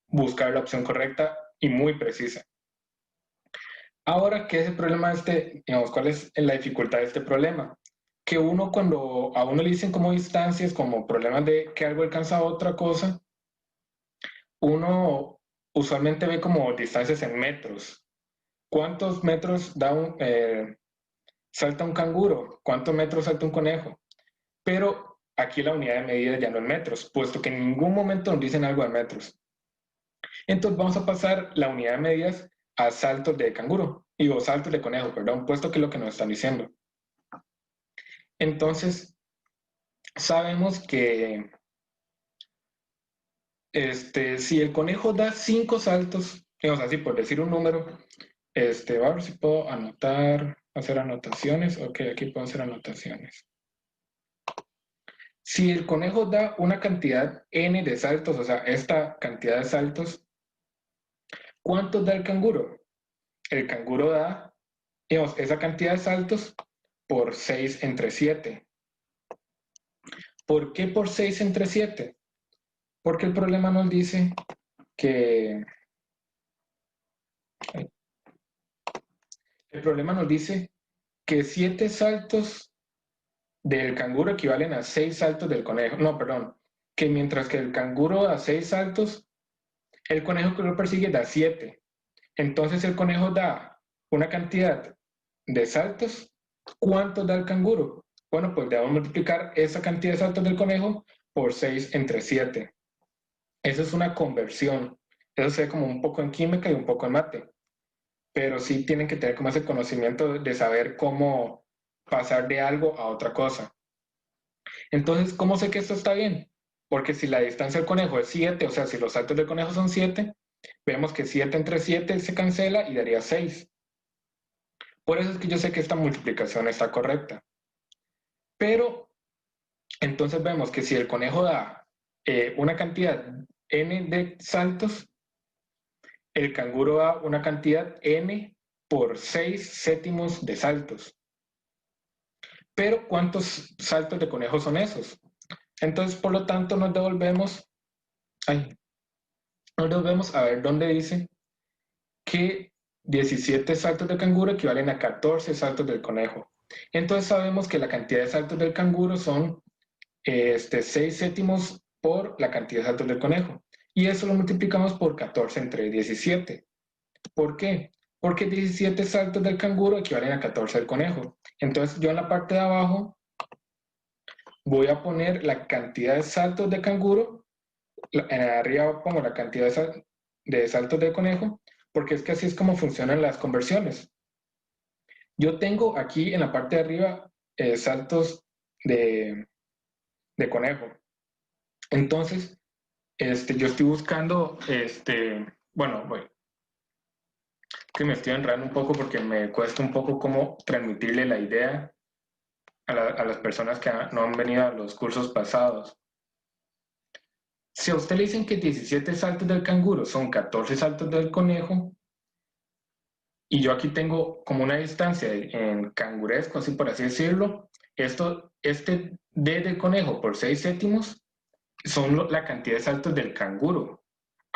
buscar la opción correcta y muy precisa. Ahora, ¿qué es el problema de digamos, cuál es la dificultad de este problema? Que uno cuando a uno le dicen como distancias, como problemas de que algo alcanza a otra cosa, uno usualmente ve como distancias en metros. ¿Cuántos metros salta un canguro? ¿Cuántos metros salta un conejo? Pero aquí la unidad de medida ya no es metros, puesto que en ningún momento nos dicen algo de metros. Entonces vamos a pasar la unidad de medidas a saltos de canguro, digo saltos de conejo, perdón, puesto que es lo que nos están diciendo. Entonces, sabemos que si el conejo da 5 saltos, digamos así, por decir un número, voy a ver si puedo hacer anotaciones. Ok, aquí puedo hacer anotaciones. Si el conejo da una cantidad n de saltos, o sea, esta cantidad de saltos, ¿cuántos da el canguro? El canguro da, digamos, esa cantidad de saltos por 6 entre 7. ¿Por qué por 6 entre 7? Porque el problema nos dice que... El problema nos dice que 7 saltos del canguro equivalen a 6 saltos del conejo. No, perdón. Que mientras que el canguro da 6 saltos, el conejo que lo persigue da 7. Entonces el conejo da una cantidad de saltos. ¿Cuánto da el canguro? Bueno, pues debemos multiplicar esa cantidad de saltos del conejo por 6 entre 7. Eso es una conversión. Eso se ve como un poco en química y un poco en mate. Pero sí tienen que tener como ese conocimiento de saber cómo pasar de algo a otra cosa. Entonces, ¿cómo sé que esto está bien? Porque si la distancia del conejo es 7, o sea, si los saltos del conejo son 7, vemos que 7 entre 7 se cancela y daría 6. Por eso es que yo sé que esta multiplicación está correcta. Pero, entonces vemos que si el conejo da una cantidad n de saltos, el canguro da una cantidad n por 6 séptimos de saltos. Pero, ¿cuántos saltos de conejo son esos? Entonces, por lo tanto, nos devolvemos a ver dónde dice que 17 saltos de canguro equivalen a 14 saltos del conejo. Entonces, sabemos que la cantidad de saltos del canguro son 6 séptimos por la cantidad de saltos del conejo. Y eso lo multiplicamos por 14 entre 17. ¿Por qué? Porque 17 saltos del canguro equivalen a 14 del conejo. Entonces yo en la parte de abajo voy a poner la cantidad de saltos de canguro, en arriba pongo la cantidad de saltos del conejo, porque es que así es como funcionan las conversiones. Yo tengo aquí en la parte de arriba saltos de conejo. Entonces, yo estoy buscando, bueno, que me estoy enredando un poco porque me cuesta un poco cómo transmitirle la idea a las personas que no han venido a los cursos pasados. Si a usted le dicen que 17 saltos del canguro son 14 saltos del conejo, y yo aquí tengo como una distancia en canguresco, así por así decirlo, este D del conejo por 6 séptimos son la cantidad de saltos del canguro.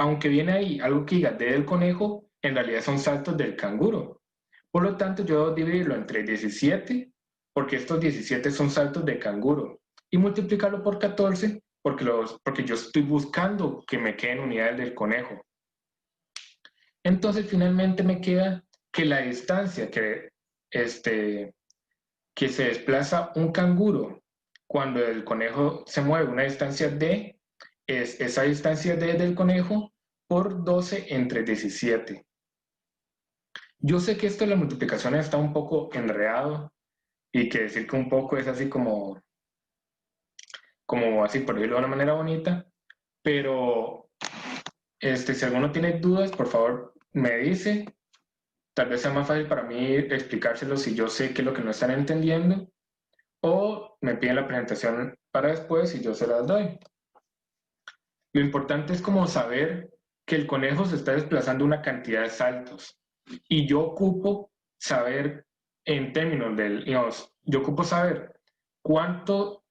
aunque viene ahí algo que diga D del conejo, en realidad son saltos del canguro. Por lo tanto, yo debo dividirlo entre 17, porque estos 17 son saltos de canguro, y multiplicarlo por 14, porque yo estoy buscando que me queden unidades del conejo. Entonces, finalmente me queda que la distancia que se desplaza un canguro cuando el conejo se mueve una distancia D, es esa distancia D del conejo por 12 entre 17. Yo sé que esto de la multiplicación está un poco enredado y que decir que un poco es así como así por decirlo de una manera bonita, pero si alguno tiene dudas, por favor me dice. Tal vez sea más fácil para mí explicárselo si yo sé qué es lo que no están entendiendo, o me piden la presentación para después y yo se las doy. Lo importante es como saber que el conejo se está desplazando una cantidad de saltos y yo ocupo saber en términos yo ocupo saber cuánto,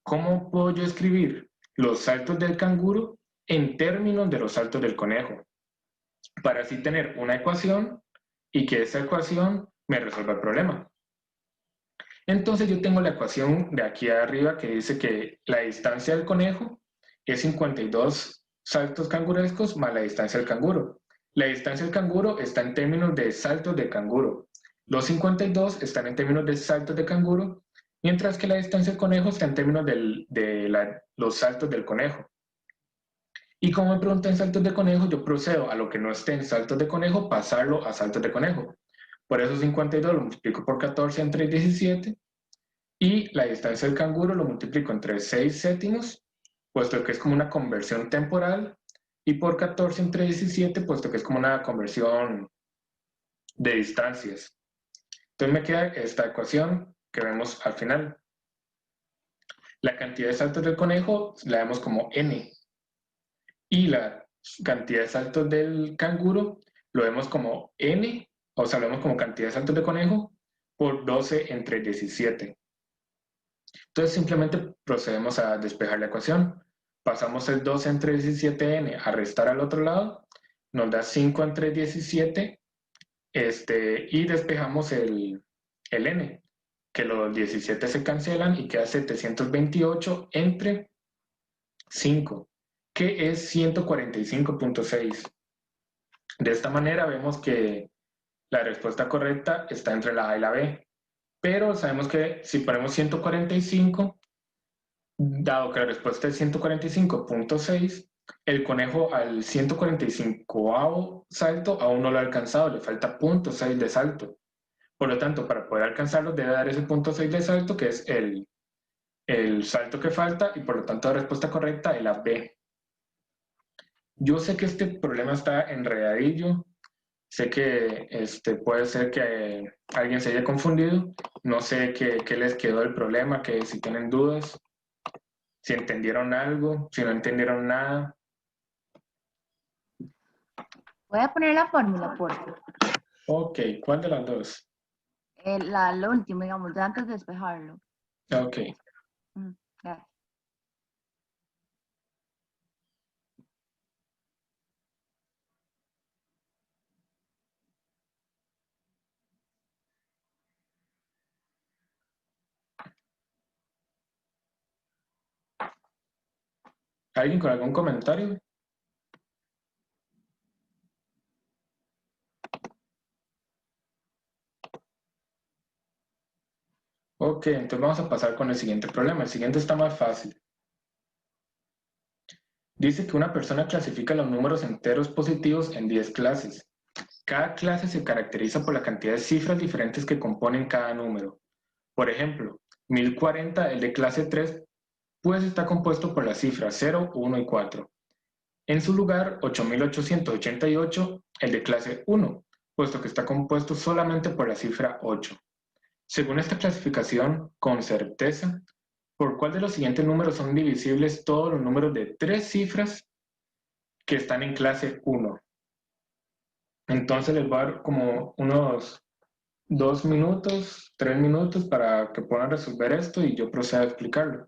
cómo puedo yo escribir los saltos del canguro en términos de los saltos del conejo, para así tener una ecuación y que esa ecuación me resuelva el problema. Entonces yo tengo la ecuación de aquí arriba que dice que la distancia del conejo es 52 saltos cangurescos más la distancia del canguro. La distancia del canguro está en términos de saltos de canguro. Los 52 están en términos de saltos de canguro, mientras que la distancia del conejo está en términos de los saltos del conejo. Y como me preguntan saltos de conejo, yo procedo a lo que no esté en saltos de conejo, pasarlo a saltos de conejo. Por eso 52 lo multiplico por 14 entre 17, y la distancia del canguro lo multiplico entre 6 séptimos, puesto que es como una conversión temporal, y por 14 entre 17, puesto que es como una conversión de distancias. Entonces me queda esta ecuación que vemos al final. La cantidad de saltos del conejo la vemos como n, y la cantidad de saltos del canguro lo vemos como n, o sea, lo vemos como cantidad de saltos de conejo por 12 entre 17. Entonces simplemente procedemos a despejar la ecuación. Pasamos el 12 entre 17n a restar al otro lado, nos da 5 entre 17, y despejamos el n, que los 17 se cancelan y queda 728 entre 5, que es 145.6. De esta manera vemos que la respuesta correcta está entre la A y la B, pero sabemos que si ponemos 145, dado que la respuesta es 145.6, el conejo al 145º salto aún no lo ha alcanzado, le falta 0.6 de salto. Por lo tanto, para poder alcanzarlo debe dar ese 0.6 de salto, que es el salto que falta, y por lo tanto la respuesta correcta es la B. Yo sé que este problema está enredadillo, sé que puede ser que alguien se haya confundido, no sé qué les quedó del problema, que si tienen dudas, si entendieron algo, si no entendieron nada. Voy a poner la fórmula, por favor. Ok, ¿cuál de las dos? Lo último, digamos, de antes de despejarlo. Ok. Gracias. ¿Alguien con algún comentario? Ok, entonces vamos a pasar con el siguiente problema. El siguiente está más fácil. Dice que una persona clasifica los números enteros positivos en 10 clases. Cada clase se caracteriza por la cantidad de cifras diferentes que componen cada número. Por ejemplo, 1040, el de clase 3, pues está compuesto por las cifras 0, 1 y 4. En su lugar, 8888, el de clase 1, puesto que está compuesto solamente por la cifra 8. Según esta clasificación, con certeza, ¿por cuál de los siguientes números son divisibles todos los números de 3 cifras que están en clase 1? Entonces les voy a dar como unos 2 minutos, 3 minutos para que puedan resolver esto y yo procedo a explicarlo.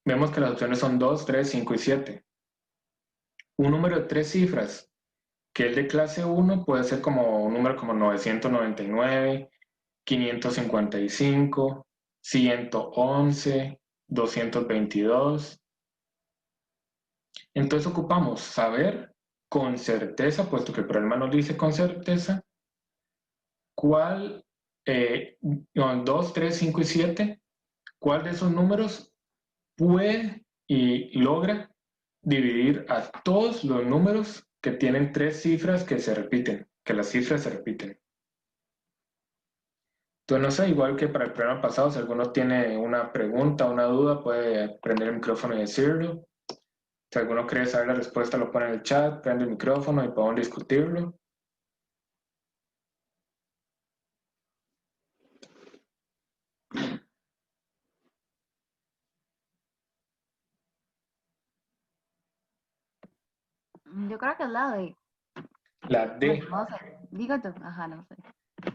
vemos que las opciones son 2, 3, 5 y 7. Un número de 3 cifras que es de clase 1 puede ser como un número como 999, 555, 111, 222. Entonces ocupamos saber con certeza, puesto que el problema nos dice con certeza, cuál, 2, 3, 5 y 7, cuál de esos números puede y logra dividir a todos los números que tienen 3 cifras que se repiten, que las cifras se repiten. Entonces, no sé, igual que para el programa pasado, si alguno tiene una pregunta, una duda, puede prender el micrófono y decirlo. Si alguno quiere saber la respuesta, lo pone en el chat, prende el micrófono y podemos discutirlo. Yo creo que es la de, La D, bueno, no sé, digo tú, ajá, no sé.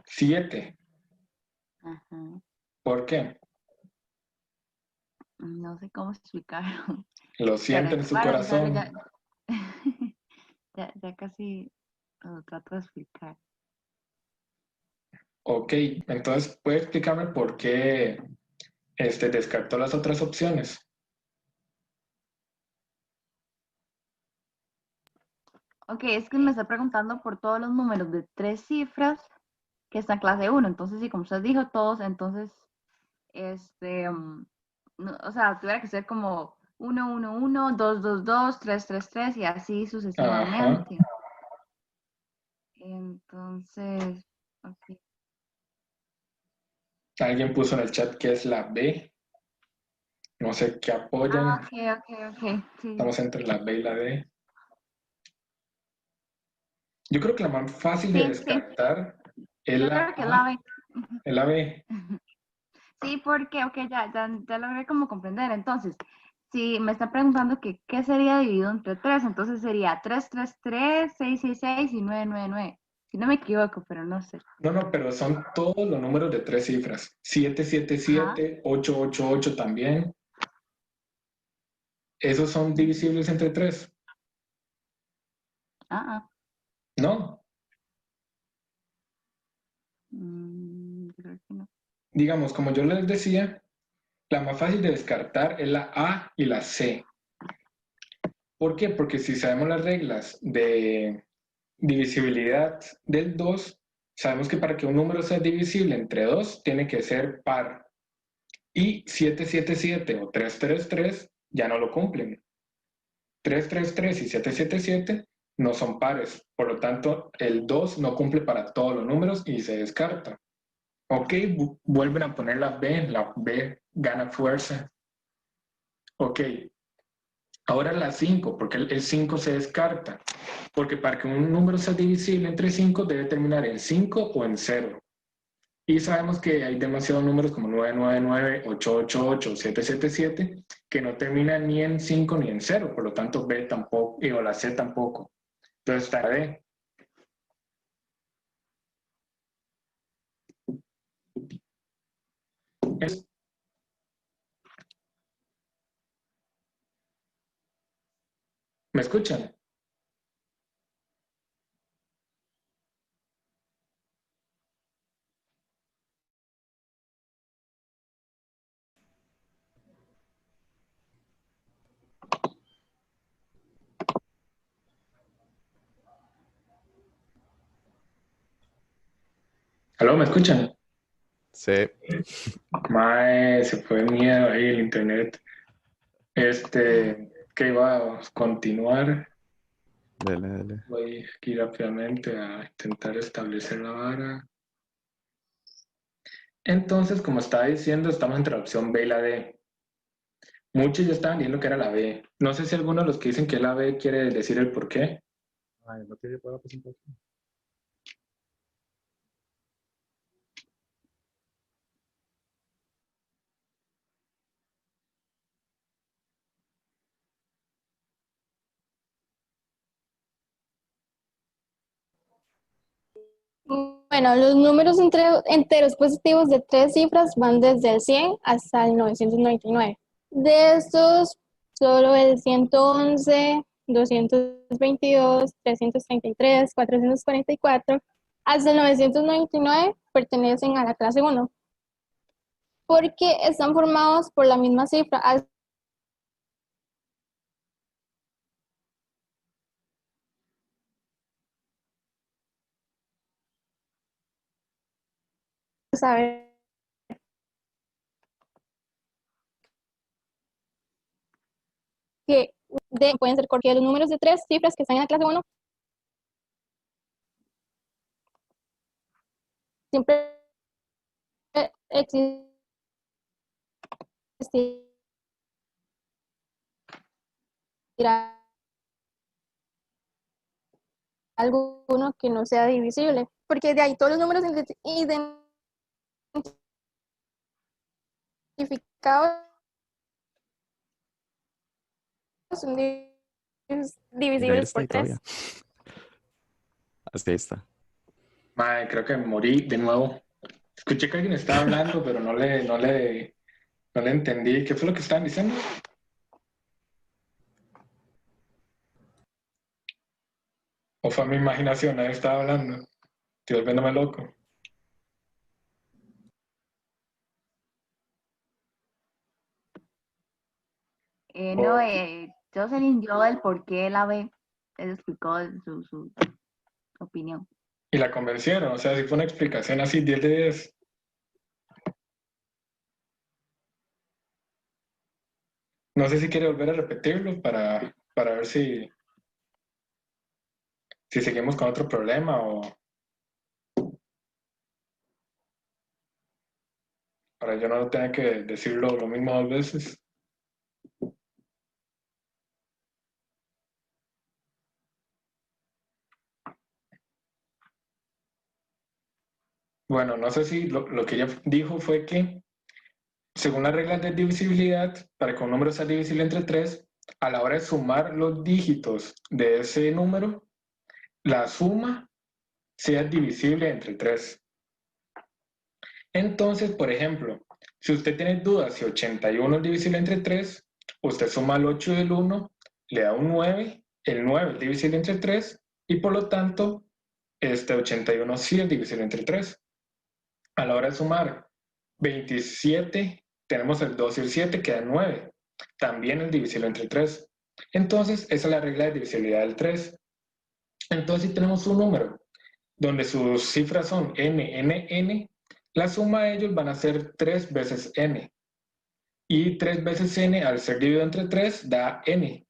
7. Ajá. ¿Por qué? No sé cómo explicarlo. Lo siente Pero en su para corazón. ya, ya casi lo trato de explicar. Ok, entonces, ¿puede explicarme por qué descartó las otras opciones? Ok, es que me está preguntando por todos los números de 3 cifras que están en clase 1. Entonces, sí, como usted dijo, todos, entonces, o sea, tuviera que ser como 1, 1, 1, 2, 2, 2, 3, 3, 3 y así Ajá. sucesivamente. Entonces, ok. Alguien puso en el chat que es la B. No sé qué apoyan. Ok, sí. Estamos entre la B y la D. Yo creo que la más fácil de Sí. descartar es Yo la creo que es la A, B. es la B. Sí, porque, ok, ya logré como comprender. Entonces, si me está preguntando que qué sería dividido entre 3, entonces sería 3, 3, 3, 6, 6, 6 y 9, 9, 9. Si no me equivoco, pero no sé. No, pero son todos los números de 3 cifras. 7, 7, Ajá. 7, 8, 8, 8 también. ¿Esos son divisibles entre 3? Ah, No. yo creo que no. Digamos, como yo les decía, la más fácil de descartar es la A y la C. ¿Por qué? Porque si sabemos las reglas de divisibilidad del 2, sabemos que para que un número sea divisible entre 2, tiene que ser par. Y 777 o 333 ya no lo cumplen. 333 y 777 no son pares. Por lo tanto, el 2 no cumple para todos los números y se descarta. Ok, vuelven a poner la B gana fuerza. Ok, ahora la 5, porque el 5 se descarta. Porque para que un número sea divisible entre 5 debe terminar en 5 o en 0. Y sabemos que hay demasiados números como 999, 888, 777 que no terminan ni en 5 ni en 0. Por lo tanto, B tampoco, o la C tampoco. Entonces está D. ¿Me escuchan? ¿Aló? ¿Me escuchan? Sí. Mae, se fue miedo ahí el internet. Que iba a continuar. Dale. Voy aquí rápidamente a intentar establecer la vara. Entonces, como estaba diciendo, estamos entre la opción B y la D. Muchos ya estaban viendo que era la B. No sé si alguno de los que dicen que es la B quiere decir el por qué. Ay, no tiene para la presentación. Bueno, los números enteros positivos de 3 cifras van desde el 100 hasta el 999. De estos, solo el 111, 222, 333, 444, hasta el 999 pertenecen a la clase 1, porque están formados por la misma cifra. Saber que pueden ser porque los números de 3 cifras que están en la clase 1 siempre existirá alguno que no sea divisible, porque de ahí todos los números identificados son divisibles por 3. Así está. Mae, creo que me morí de nuevo. Escuché que alguien estaba hablando, pero no le entendí. ¿Qué fue lo que estaban diciendo? ¿O fue mi imaginación? Nadie estaba hablando. Estoy volviéndome loco. No, Jocelyn dio el por qué la B. Él explicó su opinión. Y la convencieron, o sea, si fue una explicación así, 10 de 10. No sé si quiere volver a repetirlo para ver si seguimos con otro problema o para yo no tener que decirlo lo mismo 2 veces. Bueno, no sé si lo que ella dijo fue que, según las reglas de divisibilidad, para que un número sea divisible entre 3, a la hora de sumar los dígitos de ese número, la suma sea divisible entre 3. Entonces, por ejemplo, si usted tiene dudas si 81 es divisible entre 3, usted suma el 8 y el 1, le da un 9, el 9 es divisible entre 3, y por lo tanto, este 81 sí es divisible entre 3. A la hora de sumar 27, tenemos el 2 y el 7, quedan 9. También es divisible entre 3. Entonces, esa es la regla de divisibilidad del 3. Entonces, si tenemos un número donde sus cifras son n, n, n, la suma de ellos van a ser 3 veces n. Y 3 veces n, al ser dividido entre 3, da n.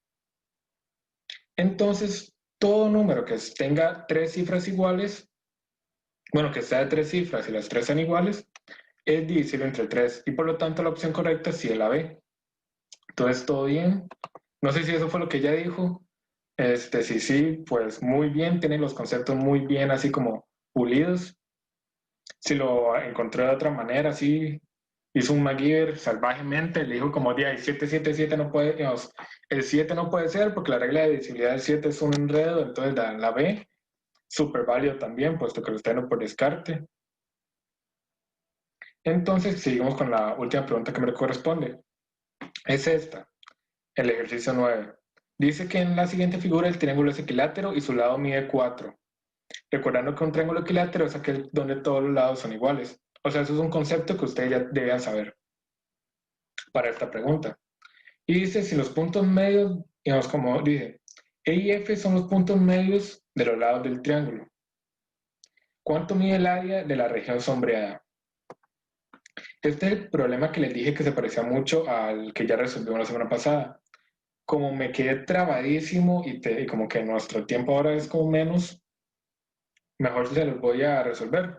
Entonces, todo número que tenga 3 cifras iguales, bueno, que sea de 3 cifras y las 3 sean iguales, es divisible entre 3. Y por lo tanto, la opción correcta sí es la B. Entonces, ¿todo bien? No sé si eso fue lo que ella dijo. Sí, pues muy bien, tiene los conceptos muy bien así como pulidos. Si lo encontró de otra manera, sí, hizo un MacGyver salvajemente, le dijo como 7, 7, 7 no puede, digamos, el 7 no puede ser porque la regla de divisibilidad del 7 es un enredo, entonces la B, súper válido también, puesto que lo está dando por descarte. Entonces, seguimos con la última pregunta que me corresponde. Es esta, el ejercicio 9. Dice que en la siguiente figura el triángulo es equilátero y su lado mide 4. Recordando que un triángulo equilátero es aquel donde todos los lados son iguales. O sea, eso es un concepto que ustedes ya debían saber para esta pregunta. Y dice, si los puntos medios, digamos como dice, E y F son los puntos medios de los lados del triángulo. ¿Cuánto mide el área de la región sombreada? Este es el problema que les dije que se parecía mucho al que ya resolvimos la semana pasada. Como me quedé trabadísimo y como que nuestro tiempo ahora es como menos, mejor se los voy a resolver.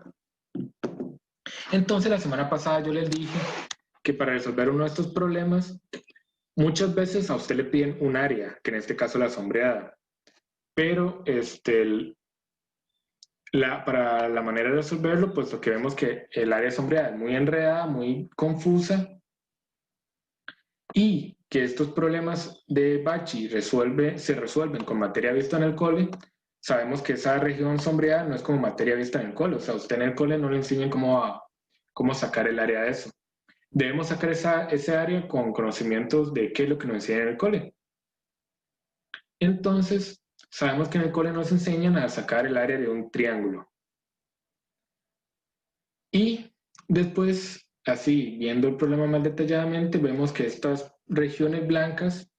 Entonces, la semana pasada yo les dije que para resolver uno de estos problemas, muchas veces a usted le piden un área, que en este caso la sombreada. Pero para la manera de resolverlo, puesto que vemos que el área sombreada es muy enredada, muy confusa, y que estos problemas de Bachi se resuelven con materia vista en el cole, sabemos que esa región sombreada no es como materia vista en el cole. O sea, a usted en el cole no le enseñan cómo sacar el área de eso. debemos sacar ese área con conocimientos de qué es lo que nos enseñan en el cole. Entonces, sabemos que en el cole nos enseñan a sacar el área de un triángulo. Y después, así, viendo el problema más detalladamente, vemos que estas regiones blancas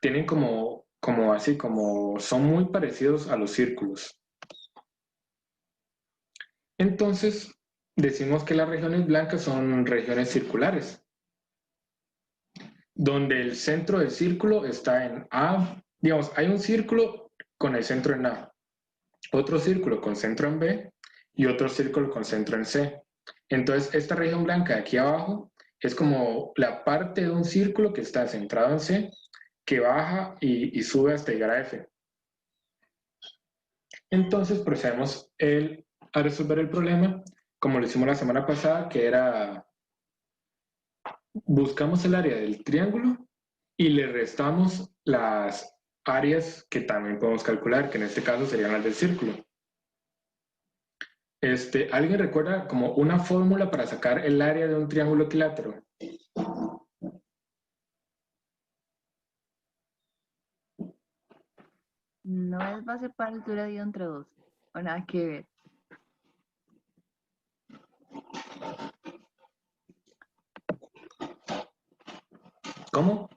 tienen como son muy parecidos a los círculos. Entonces, decimos que las regiones blancas son regiones circulares, donde el centro del círculo está en A. Digamos, hay un círculo con el centro en A, otro círculo con centro en B y otro círculo con centro en C. Entonces, esta región blanca de aquí abajo es como la parte de un círculo que está centrado en C, que baja y sube hasta llegar a F. Entonces, procedemos a resolver el problema como lo hicimos la semana pasada, que era, buscamos el área del triángulo y le restamos las áreas que también podemos calcular, que en este caso serían las del círculo. ¿Alguien recuerda como una fórmula para sacar el área de un triángulo equilátero? No es base para altura dividido entre 2, o nada que ver. ¿Cómo?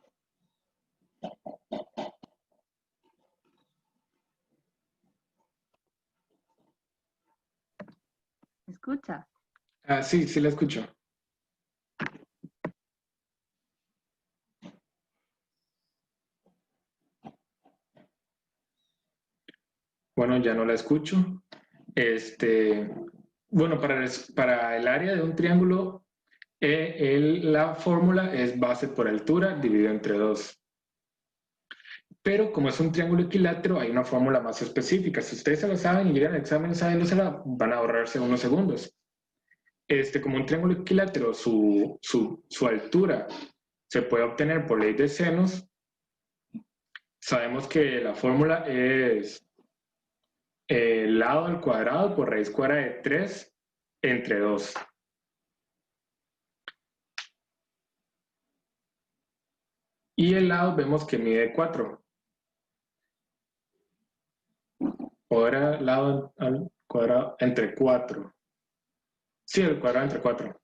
¿Escucha? Ah, sí, sí la escucho. Bueno, ya no la escucho. Bueno, para el área de un triángulo, la fórmula es base por altura dividido entre 2. Pero como es un triángulo equilátero, hay una fórmula más específica. Si ustedes se lo saben y llegan al examen sabiéndosela, van a ahorrarse unos segundos. Como un triángulo equilátero, su altura se puede obtener por ley de senos. Sabemos que la fórmula es lado al cuadrado por raíz cuadrada de 3 entre 2. Y el lado vemos que mide 4. Ahora lado al cuadrado entre 4. Sí, el cuadrado entre 4.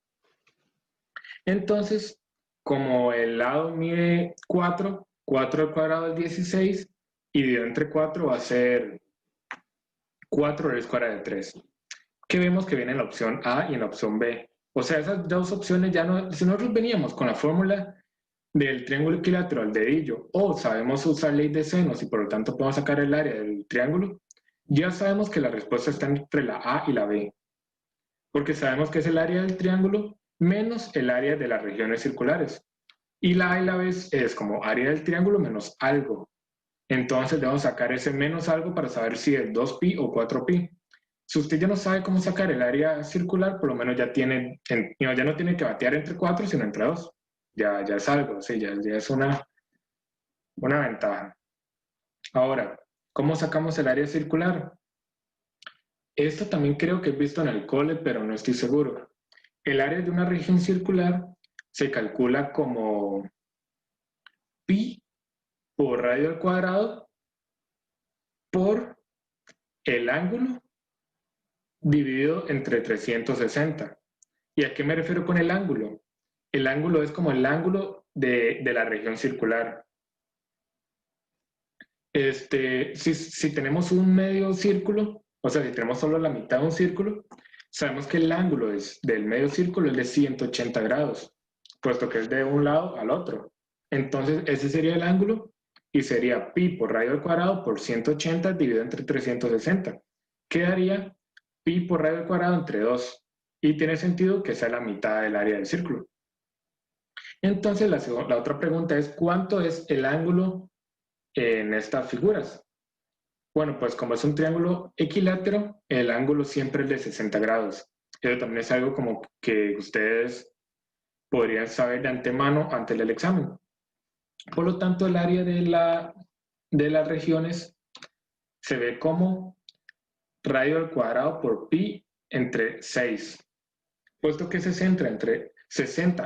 Entonces, como el lado mide 4, 4 al cuadrado es 16, y dividido entre 4 va a ser 4 raíz cuadrada de 3. Que vemos que viene en la opción A y en la opción B. O sea, esas dos opciones ya no... Si nosotros veníamos con la fórmula del triángulo equilátero al dedillo, o sabemos usar ley de senos y por lo tanto podemos sacar el área del triángulo, ya sabemos que la respuesta está entre la A y la B. Porque sabemos que es el área del triángulo menos el área de las regiones circulares. Y la A y la B es como área del triángulo menos algo. Entonces debemos sacar ese menos algo para saber si es 2pi o 4pi. Si usted ya no sabe cómo sacar el área circular, por lo menos ya no tiene que batear entre 4, sino entre 2. Ya es algo, sí, ya es una ventaja. Ahora, ¿cómo sacamos el área circular? Esto también creo que he visto en el cole, pero no estoy seguro. El área de una región circular se calcula como pi por radio al cuadrado por el ángulo dividido entre 360. ¿Y a qué me refiero con el ángulo? El ángulo es como el ángulo de la región circular. Si tenemos un medio círculo, o sea, si tenemos solo la mitad de un círculo, sabemos que el ángulo del medio círculo es de 180 grados, puesto que es de un lado al otro. Entonces, ese sería el ángulo y sería pi por radio al cuadrado por 180 dividido entre 360. Quedaría pi por radio al cuadrado entre 2. Y tiene sentido que sea la mitad del área del círculo. Entonces, la otra pregunta es, ¿cuánto es el ángulo en estas figuras? Bueno, pues como es un triángulo equilátero, el ángulo siempre es de 60 grados. Eso también es algo como que ustedes podrían saber de antemano antes del examen. Por lo tanto, el área de las regiones se ve como radio al cuadrado por pi entre 6. puesto que 60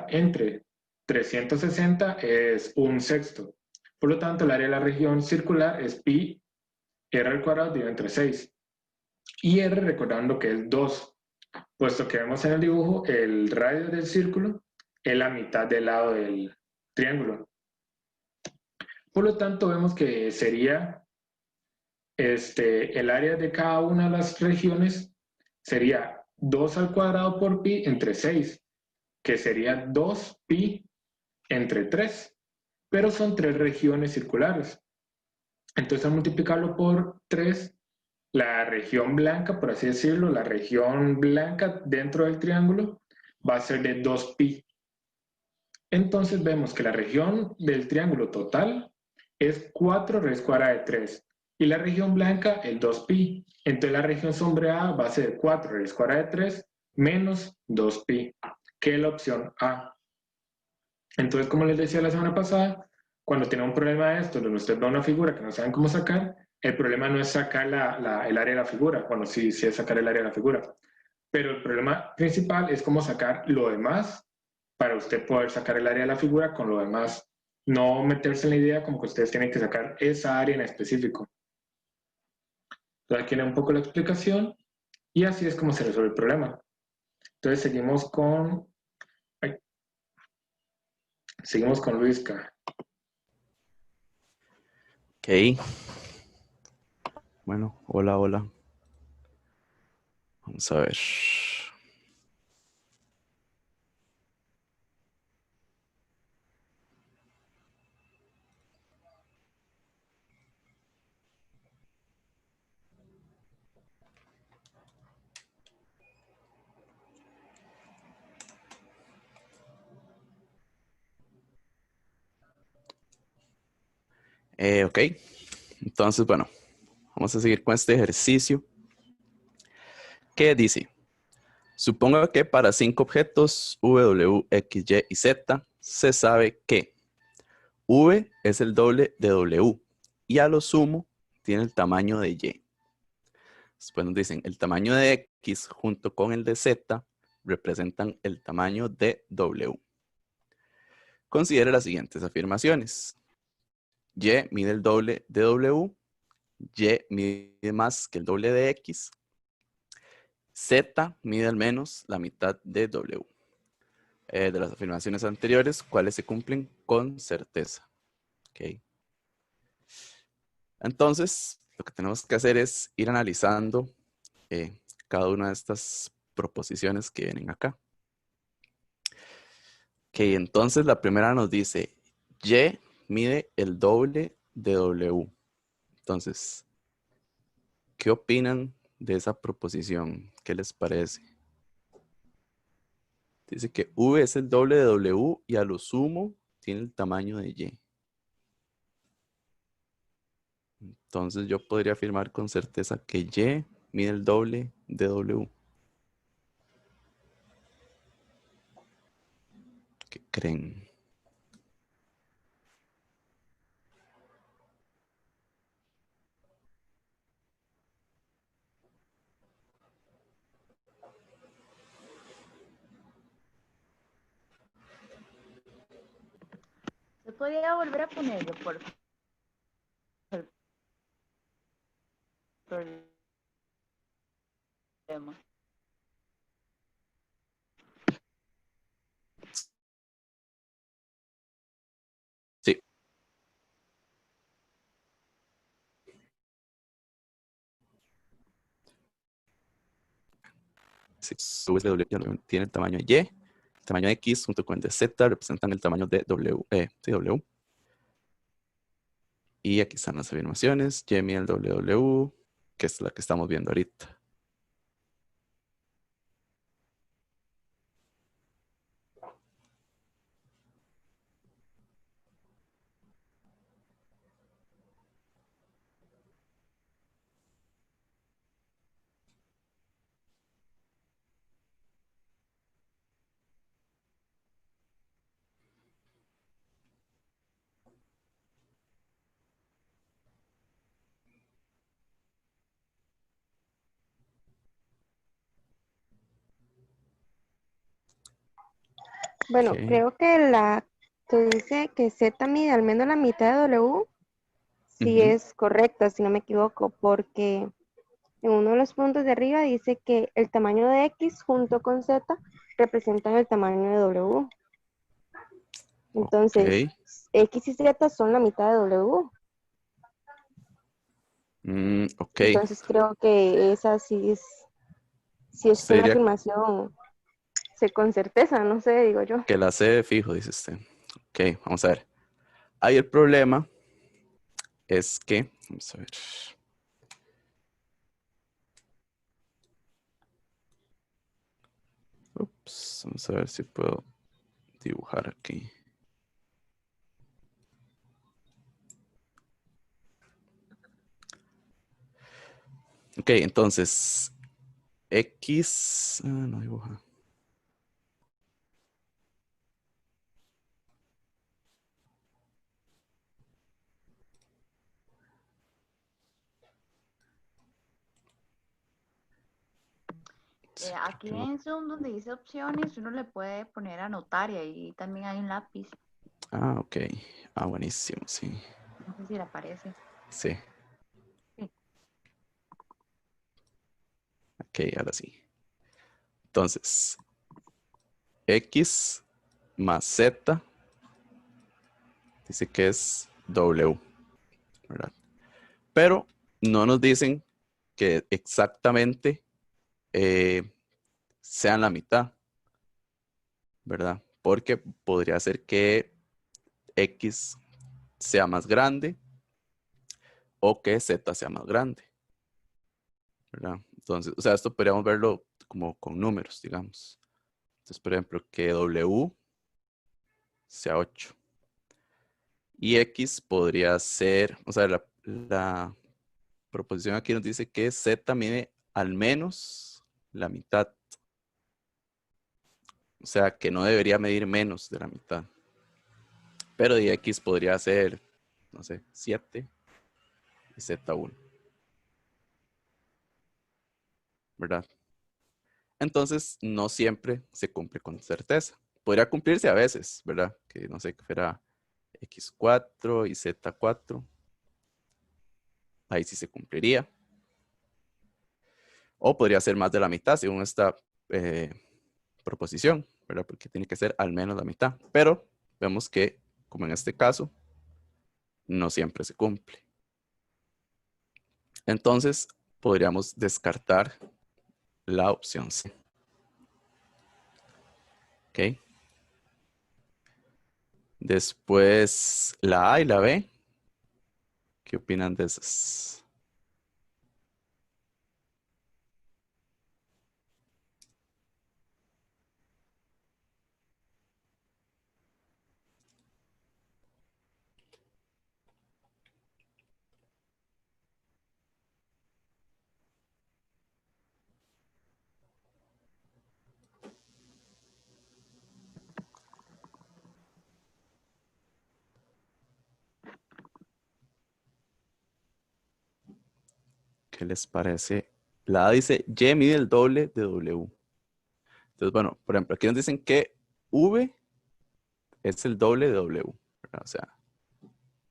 entre 360 es un sexto. Por lo tanto, el área de la región circular es pi r al cuadrado dividido entre 6. Y r recordando que es 2, puesto que vemos en el dibujo el radio del círculo es la mitad del lado del triángulo. Por lo tanto, vemos que sería el área de cada una de las regiones sería 2 al cuadrado por pi entre 6, que sería 2 pi entre 3, pero son 3 regiones circulares. Entonces, al multiplicarlo por 3, la región blanca, por así decirlo, la región blanca dentro del triángulo va a ser de 2 pi. Entonces vemos que la región del triángulo total es 4 raíz cuadrada de 3 y la región blanca el 2 pi. Entonces la región sombreada va a ser 4 raíz cuadrada de 3 menos 2 pi, que es la opción A. Entonces, como les decía la semana pasada, cuando tiene un problema de esto, donde usted ve una figura que no saben cómo sacar, el problema no es sacar el área de la figura, bueno, sí es sacar el área de la figura, pero el problema principal es cómo sacar lo demás para usted poder sacar el área de la figura con lo demás. No meterse en la idea como que ustedes tienen que sacar esa área en específico. Entonces aquí viene un poco la explicación y así es como se resuelve el problema. Entonces seguimos con Luisca. Ok. Bueno, hola, hola. Vamos a ver. Ok. Entonces, bueno, vamos a seguir con este ejercicio. ¿Qué dice? Suponga que para 5 objetos V, W, X, Y y Z se sabe que V es el doble de W y a lo sumo tiene el tamaño de Y. Después nos dicen el tamaño de X junto con el de Z representan el tamaño de W. Considere las siguientes afirmaciones. Y mide el doble de W, Y mide más que el doble de X, Z mide al menos la mitad de W. De las afirmaciones anteriores, ¿cuáles se cumplen con certeza? Okay. Entonces, lo que tenemos que hacer es ir analizando cada una de estas proposiciones que vienen acá. Ok, entonces la primera nos dice, Y mide el doble de W. Entonces, ¿qué opinan de esa proposición? ¿Qué les parece? Dice que V es el doble de W y a lo sumo tiene el tamaño de Y. Entonces yo podría afirmar con certeza que Y mide el doble de W. ¿Qué creen? ¿Se podría volver a ponerlo, por problema? Sí. Sí, W tiene el tamaño de Y. El tamaño de X junto con el de Z representan el tamaño de W. Sí, W. Y aquí están las afirmaciones. Y mide el doble de W, que es la que estamos viendo ahorita. Bueno, Ok. creo que la que dice que Z mide al menos la mitad de W, sí Ujú. es correcta, si no me equivoco, porque en uno de los puntos de arriba dice que el tamaño de X junto con Z representan el tamaño de W. Entonces, Ok. X y Z son la mitad de W. Ok. Entonces creo que esa sí es Usted una diría afirmación, sé con certeza, no sé, digo yo. que la C de fijo, dice usted. Ok, vamos a ver. Ahí el problema es que, vamos a ver. Ups, vamos a ver si puedo dibujar aquí. Ok, entonces, X, no dibuja. Creo Aquí que no. en Zoom donde dice opciones, uno le puede poner anotar y ahí también hay un lápiz. Ah, ok. Ah, buenísimo, sí. No sé si le aparece. Sí, Sí. ok, ahora sí. Entonces, X más Z dice que es W, ¿verdad? Pero no nos dicen que exactamente sean la mitad, ¿verdad? Porque podría ser que X sea más grande o que Z sea más grande, ¿verdad? Entonces, o sea, esto podríamos verlo como con números, digamos. Entonces, por ejemplo, que W sea 8. Y X podría ser, o sea, la proposición aquí nos dice que Z mide al menos la mitad. O sea, que no debería medir menos de la mitad. Pero de X podría ser, no sé, 7 y Z1, ¿verdad? Entonces, no siempre se cumple con certeza. Podría cumplirse a veces, ¿verdad? Que no sé, que fuera X4 y Z4. Ahí sí se cumpliría. O podría ser más de la mitad, según esta proposición, ¿verdad? Porque tiene que ser al menos la mitad. Pero vemos que, como en este caso, no siempre se cumple. Entonces, podríamos descartar la opción C. ¿Ok? Después, la A y la B. ¿Qué opinan de esas? ¿Qué les parece? La A dice, Y mide el doble de W. Entonces, bueno, por ejemplo, aquí nos dicen que V es el doble de W, ¿verdad? O sea,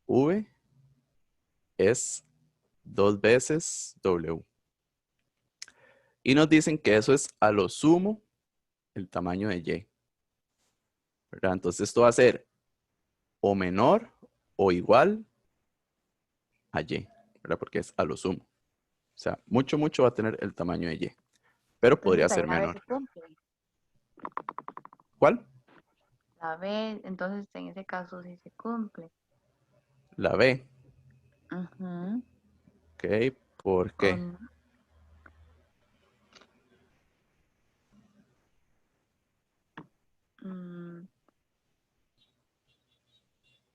V es 2 veces W. Y nos dicen que eso es a lo sumo el tamaño de Y, ¿verdad? Entonces esto va a ser o menor o igual a Y, ¿verdad? Porque es a lo sumo. O sea, mucho, mucho va a tener el tamaño de Y, pero podría Entonces ser ahí la B menor. se cumple. ¿Cuál? La B, entonces en ese caso sí se cumple. La B. Ujú. Ok, ¿por qué? Con, mm,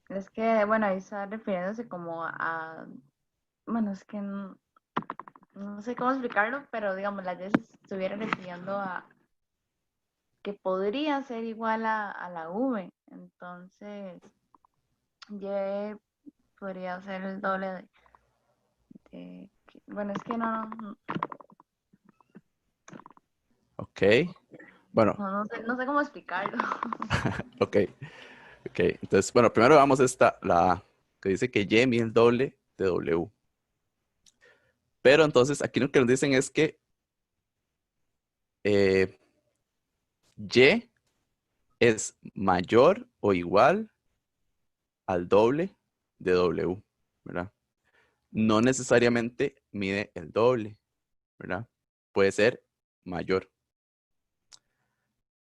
es que, bueno, ahí está refiriéndose como bueno, es que no sé cómo explicarlo, pero digamos, la Y se estuviera refiriendo a que podría ser igual a la V. Entonces, Y podría ser el doble bueno, es que no, Ok. Bueno, No sé cómo explicarlo. ok. Ok, entonces, bueno, primero vamos a la A, que dice que Y mide el doble de W. Pero entonces aquí lo que nos dicen es que Y es mayor o igual al doble de W, ¿verdad? No necesariamente mide el doble, ¿verdad? Puede ser mayor.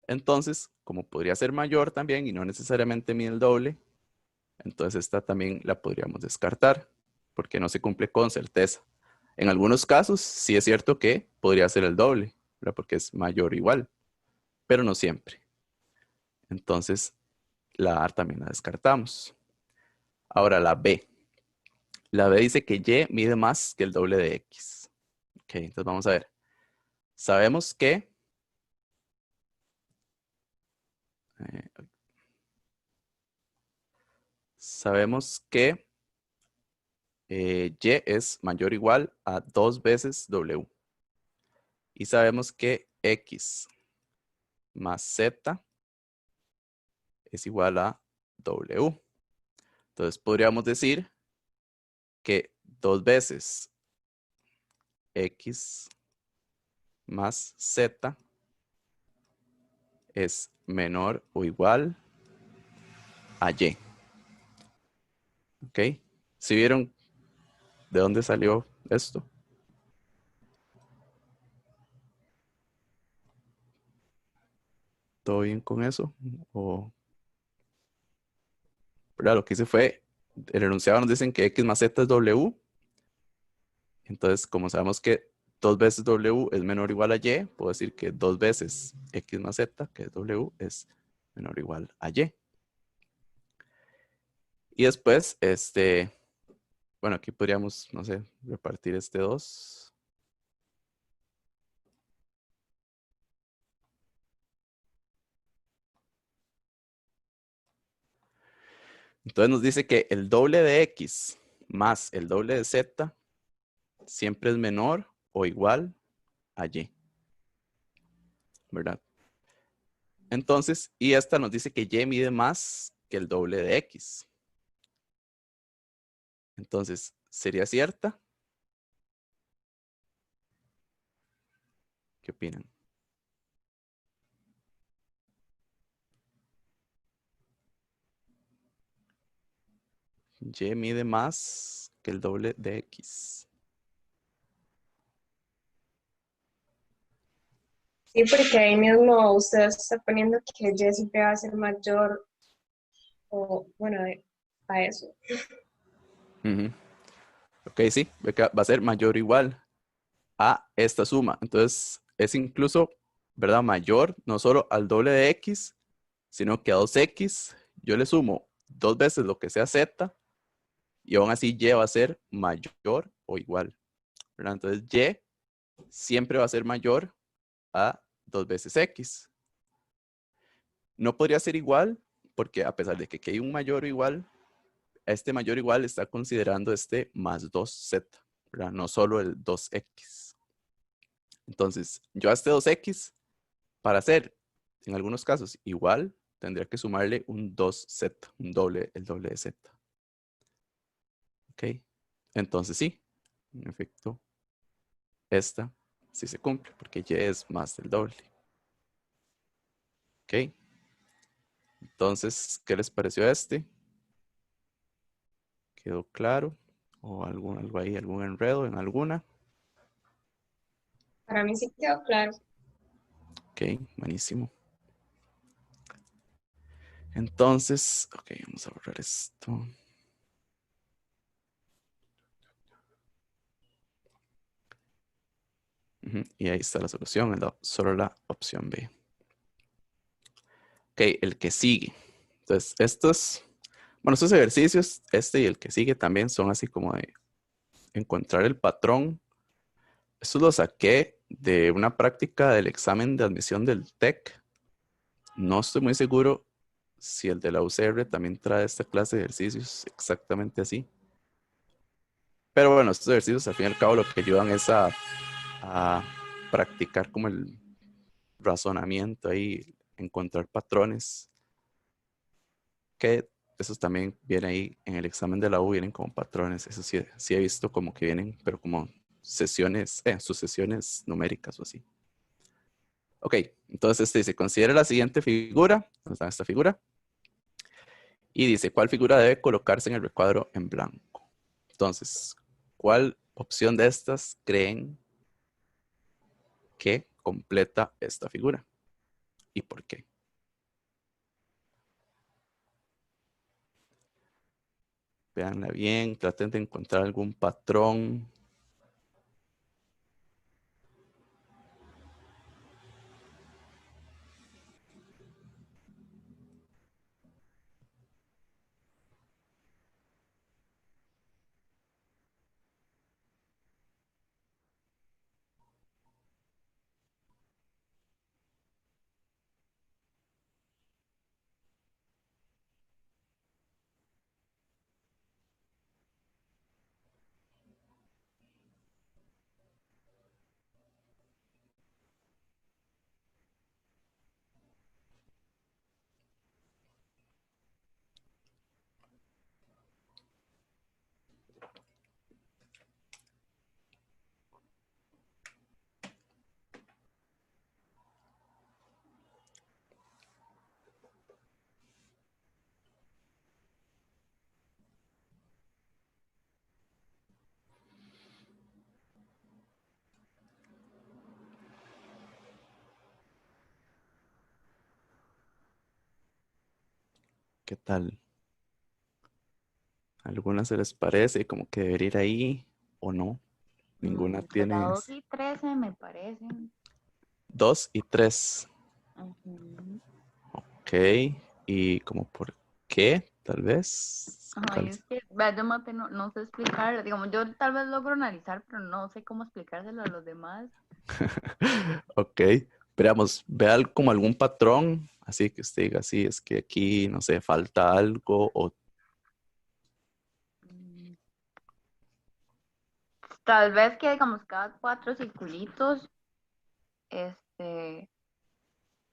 Entonces, como podría ser mayor también y no necesariamente mide el doble, entonces esta también la podríamos descartar porque no se cumple con certeza. En algunos casos sí es cierto que podría ser el doble, ¿verdad? Porque es mayor o igual, pero no siempre. Entonces la A también la descartamos. Ahora la B. La B dice que Y mide más que el doble de X. Ok, entonces vamos a ver. Sabemos que Y es mayor o igual a 2 veces W. Y sabemos que X más Z es igual a W. Entonces podríamos decir que 2 veces X más Z es menor o igual a Y. ¿Ok? ¿Sí vieron de dónde salió esto? ¿Todo bien con eso? ¿Verdad? Lo que hice fue, el enunciado nos dicen que X más Z es W. Entonces, como sabemos que 2 veces W es menor o igual a Y, puedo decir que 2 veces X más Z, que es W, es menor o igual a Y. Y después, bueno, aquí podríamos, no sé, repartir este 2. Entonces nos dice que el doble de X más el doble de Z siempre es menor o igual a Y, ¿verdad? Entonces, y esta nos dice que Y mide más que el doble de X. Entonces, ¿sería cierta? ¿Qué opinan? Y mide más que el doble de X. Sí, porque ahí mismo usted está poniendo que Y siempre va a ser mayor o, bueno, a eso. Ujú. Ok, sí, va a ser mayor o igual a esta suma. Entonces, es incluso, ¿verdad? Mayor no solo al doble de X, sino que a 2X yo le sumo 2 veces lo que sea Z y aún así Y va a ser mayor o igual, ¿verdad? Entonces, Y siempre va a ser mayor a 2 veces X. No podría ser igual porque a pesar de que aquí hay un mayor o igual, este mayor o igual está considerando este más 2Z, ¿verdad? No solo el 2X. Entonces, yo a este 2X, para ser en algunos casos igual, tendría que sumarle un 2Z, el doble de Z. ¿Ok? Entonces sí, en efecto, esta sí se cumple porque Y es más del doble. ¿Ok? Entonces, ¿qué les pareció este? ¿Quedó claro? ¿O algo ahí, algún enredo en alguna? Para mí sí quedó claro. Ok, buenísimo. Entonces, ok, vamos a borrar esto. Y ahí está la solución, solo la opción B. Ok, el que sigue. Entonces, estos ejercicios, este y el que sigue también son así como de encontrar el patrón. Esto lo saqué de una práctica del examen de admisión del TEC. No estoy muy seguro si el de la UCR también trae esta clase de ejercicios exactamente así. Pero bueno, estos ejercicios al fin y al cabo lo que ayudan es a practicar como razonamiento ahí, encontrar patrones, que eso también viene ahí en el examen de la U, vienen como patrones, eso sí, sí he visto como que vienen, pero como sucesiones numéricas o así. Ok, entonces dice, considera la siguiente figura, ¿dónde está esta figura? Y dice, ¿cuál figura debe colocarse en el recuadro en blanco? Entonces, ¿cuál opción de estas creen que completa esta figura? ¿Y por qué? Véanla bien, traten de encontrar algún patrón. ¿Qué tal? ¿Alguna se les parece como que debería ir ahí o no? Ninguna Pues la tiene 2 y 13 me parecen. 2 y 3. Ujú. Ok, ¿y como por qué? Tal vez. Ay, es que vea, yo mate no sé explicarlo. Digamos, yo tal vez logro analizar, pero no sé cómo explicárselo a los demás. Ok, veamos, vea como algún patrón, así que usted diga, sí, es que aquí, no sé, falta algo o Mm, Tal vez que, digamos, cada 4 circulitos, este,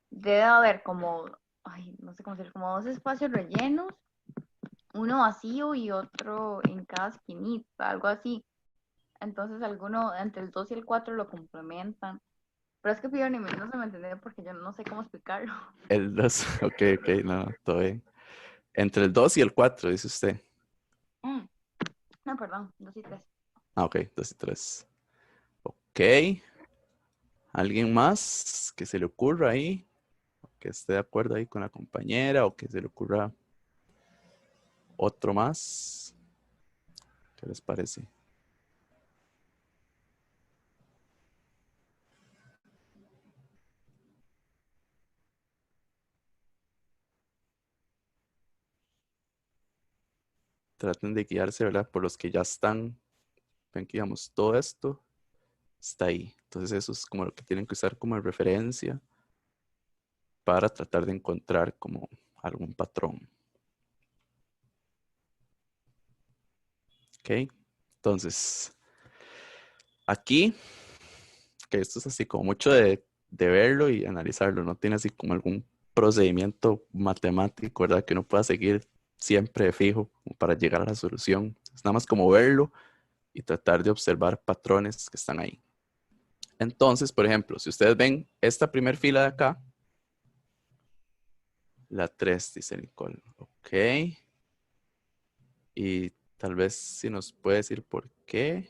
debe haber como, ay, no sé cómo decir, como 2 espacios rellenos, uno vacío y otro en cada esquinita, algo así. Entonces, alguno entre el 2 y el 4 lo complementan. Pero es que Pío no se me entiende porque yo no sé cómo explicarlo. el 2. Ok, ok, no, todo bien. Entre el 2 y el 4, dice usted. Mm, No, perdón, 2 y 3. Ah, ok, 2 y 3. Ok, ¿alguien más que se le ocurra ahí? Que esté de acuerdo ahí con la compañera o que se le ocurra otro más. ¿Qué les parece? Traten de guiarse, ¿verdad? Por los que ya están. Ven que, digamos, todo esto está ahí. Entonces eso es como lo que tienen que usar como referencia para tratar de encontrar como algún patrón. ¿Ok? Entonces, aquí, que esto es así como mucho de verlo y analizarlo. No tiene así como algún procedimiento matemático, ¿verdad? Que uno pueda seguir siempre de fijo como para llegar a la solución. Es nada más como verlo y tratar de observar patrones que están ahí. Entonces, por ejemplo, si ustedes ven esta primera fila de acá, la 3 dice Nicole. Ok. Y tal vez si nos puede decir por qué.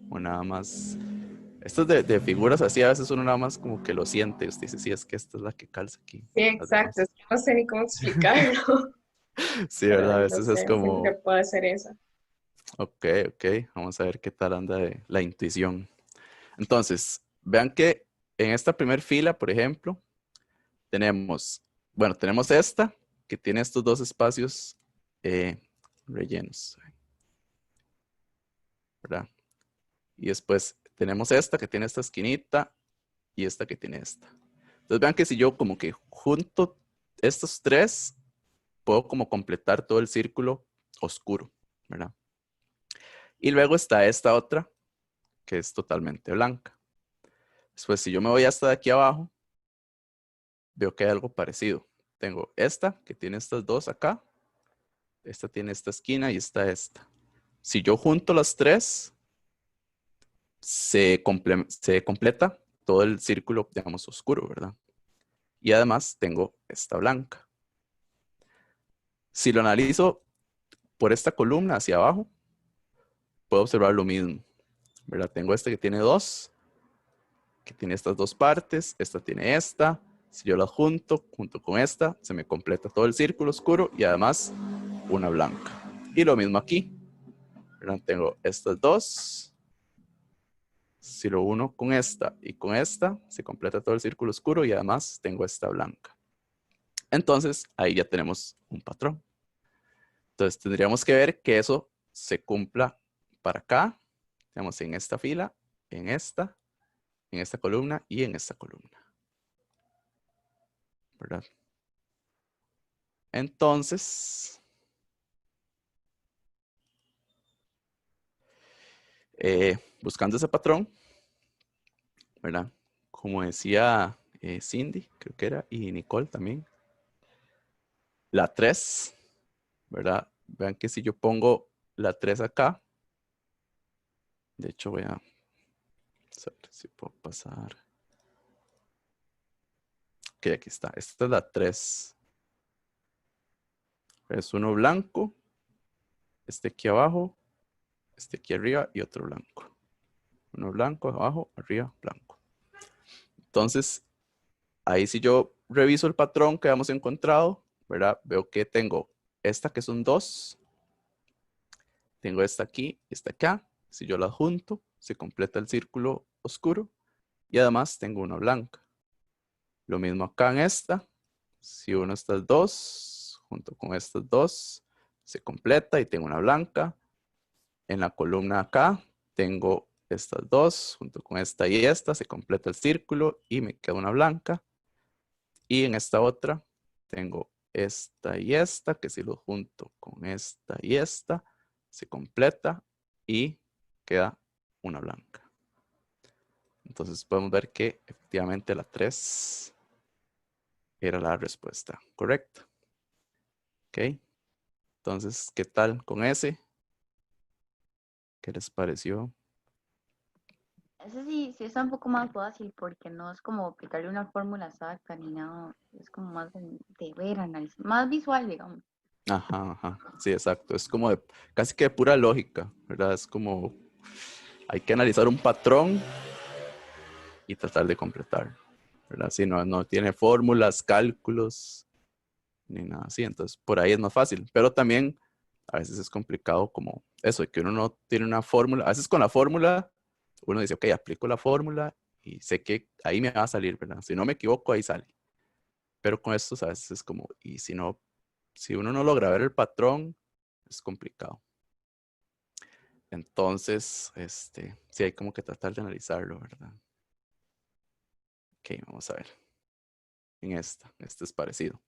O nada más. Estos de figuras así a veces uno nada más como que lo siente. Usted dice, sí, es que esta es la que calza aquí. Sí, Las exacto, demás. es que no sé ni cómo explicarlo, Sí, pero ¿verdad? A no veces es sé, siento que como, puede ser eso. ok, ok, vamos a ver qué tal anda de la intuición. Entonces, vean que en esta primera fila, por ejemplo, tenemos, bueno, tenemos esta que tiene estos dos espacios rellenos, ¿verdad? Y después tenemos esta que tiene esta esquinita y esta que tiene esta. Entonces vean que si yo como que junto estos tres, puedo como completar todo el círculo oscuro, ¿verdad? Y luego está esta otra que es totalmente blanca. Después, si yo me voy hasta de aquí abajo, veo que hay algo parecido. Tengo esta, que tiene estas dos acá. Esta tiene esta esquina y esta. Si yo junto las tres, se completa todo el círculo, digamos, oscuro, ¿verdad? Y además tengo esta blanca. Si lo analizo por esta columna hacia abajo, puedo observar lo mismo, ¿verdad? Tengo este que tiene dos, que tiene estas dos partes, esta tiene esta. Si yo las junto con esta, se me completa todo el círculo oscuro y además una blanca. Y lo mismo aquí, ¿verdad? Tengo estas dos. Si lo uno con esta y con esta, se completa todo el círculo oscuro y además tengo esta blanca. Entonces, ahí ya tenemos un patrón. Entonces, tendríamos que ver que eso se cumpla para acá, digamos, en esta fila, en esta columna y en esta columna. ¿Verdad? Entonces, buscando ese patrón, ¿verdad? Como decía Cindy, creo que era, y Nicole también. La 3, ¿verdad? Vean que si yo pongo la 3 acá, de hecho voy a ver si puedo pasar. Ok, aquí está. Esta es la 3. Es uno blanco, este aquí abajo, este aquí arriba y otro blanco. Uno blanco, abajo, arriba, blanco. Entonces, ahí si yo reviso el patrón que hemos encontrado, ¿verdad? Veo que tengo esta que son dos. Tengo esta aquí y esta acá. Si yo las junto, se completa el círculo oscuro. Y además tengo una blanca. Lo mismo acá en esta. Si uno estas dos, junto con estas dos, se completa y tengo una blanca. En la columna acá tengo estas dos, junto con esta y esta, se completa el círculo y me queda una blanca. Y en esta otra tengo esta y esta, que si lo junto con esta y esta, se completa y queda una blanca. Entonces podemos ver que efectivamente la 3 era la respuesta correcta. Ok. Entonces, ¿qué tal con ese? ¿Qué les pareció? Ese sí está un poco más fácil porque no es como aplicarle una fórmula exacta ni nada. Es como más de ver, analizar, más visual, digamos. Ajá, ajá. Sí, exacto. Es como casi que de pura lógica, ¿verdad? Es como hay que analizar un patrón y tratar de completar, ¿verdad? Si no tiene fórmulas, cálculos, ni nada así. Entonces, por ahí es más fácil. Pero también a veces es complicado como eso, de que uno no tiene una fórmula. A veces con la fórmula, uno dice, ok, aplico la fórmula y sé que ahí me va a salir, ¿verdad? Si no me equivoco, ahí sale. Pero con estos a veces es como, y si no, si uno no logra ver el patrón, es complicado. Entonces, sí hay como que tratar de analizarlo, ¿verdad? Ok, vamos a ver. En este es parecido.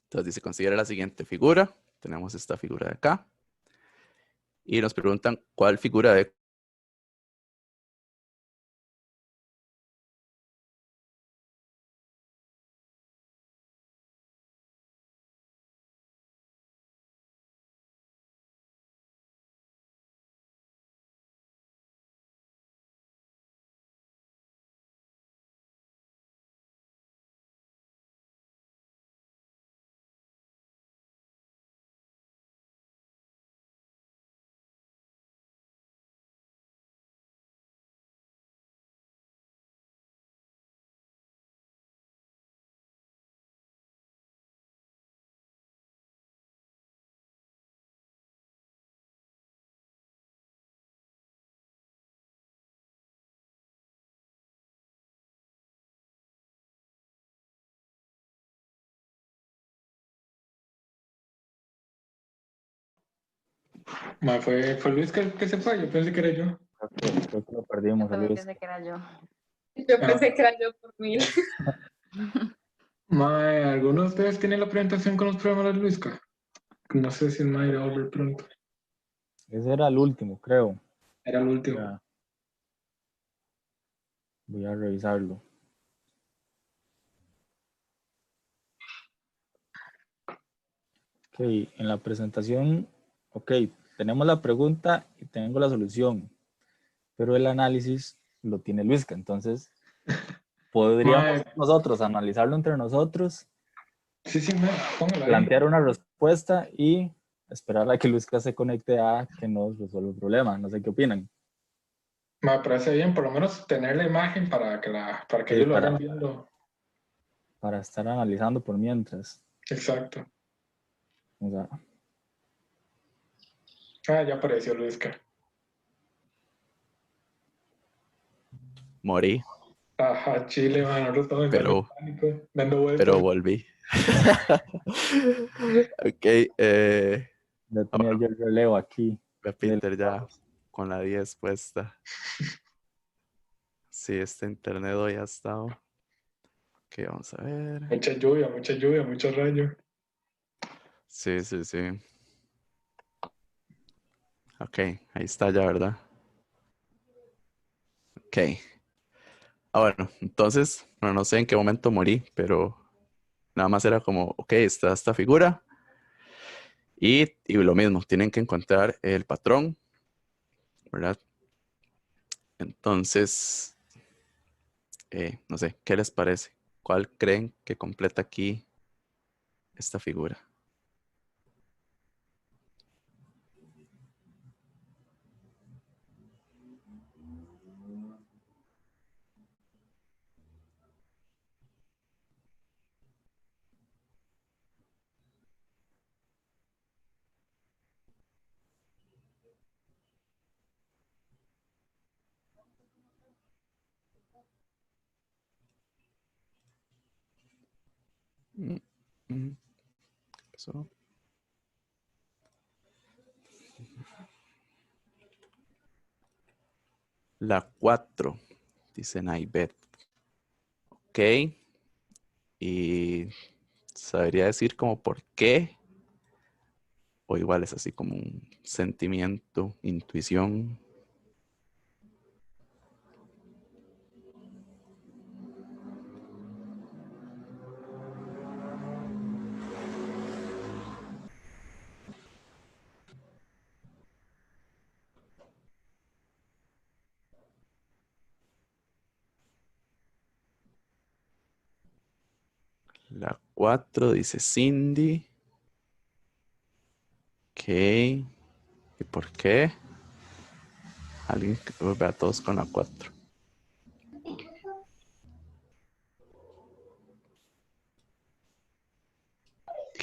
Entonces dice, considera la siguiente figura. Tenemos esta figura de acá. Y nos preguntan cuál figura de Fue Luis que se fue, yo pensé que era yo. Creo que lo Yo perdimos, también Luis. pensé que era yo. Yo pensé que era yo por 1000. Mae, ¿alguno de ustedes tiene la presentación con los programas de Luisca? No sé si el Mae irá a volver pronto. Ese era el último, creo. Era el último. Ya. Voy a revisarlo. Ok, en la presentación, ok, tenemos la pregunta y tengo la solución, pero el análisis lo tiene Luisca, entonces podríamos Mae, nosotros analizarlo entre nosotros, sí, póngalo ahí. plantear una respuesta y esperar a que Luisca se conecte a que nos resuelva el problema. No sé qué opinan. Me parece bien, por lo menos tener la imagen para que Sí, ellos lo vayan viendo. para estar analizando por mientras. Exacto. O sea, Ya apareció Luisca. Morí, Ajá, Chile, man, nosotros estamos entrando en pánico, dando vueltas. pero volví. Ok, ya tenía yo el relevo aquí. ve a Peter ya con la 10 puesta. Sí, este internet hoy ha estado. Ok, vamos a ver. Mucha lluvia, mucho rayo. Sí, sí, sí. Ok, ahí está ya, ¿verdad? Ok. Bueno, entonces, bueno, no sé en qué momento morí, pero nada más era como, ok, está esta figura. Y lo mismo, tienen que encontrar el patrón, ¿verdad? Entonces, no sé, ¿qué les parece? ¿Cuál creen que completa aquí esta figura? Mm, mm, ¿qué pasó? La 4, dice Naibet. Ok. Y sabría decir como por qué. O igual es así como un sentimiento, intuición. La 4 dice Cindy. Ok. ¿Y por qué? Alguien que vea a todos con la 4.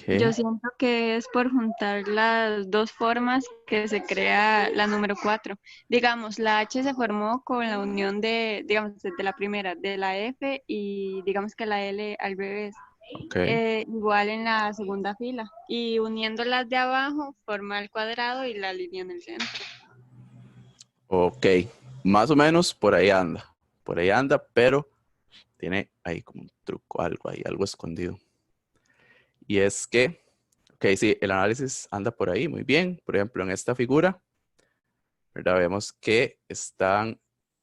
Yo Ok. siento que es por juntar las dos formas que se crea la número 4. Digamos, la H se formó con la unión digamos, de la primera, de la F y digamos que la L al revés. Ok. Igual en la segunda fila. Y uniéndolas de abajo forma el cuadrado y la línea en el centro. Ok. Más o menos por ahí anda. Por ahí anda, pero tiene ahí como un truco, algo ahí, algo escondido. Y es que, ok, sí, el análisis anda por ahí muy bien. Por ejemplo, en esta figura, ¿verdad? Vemos que están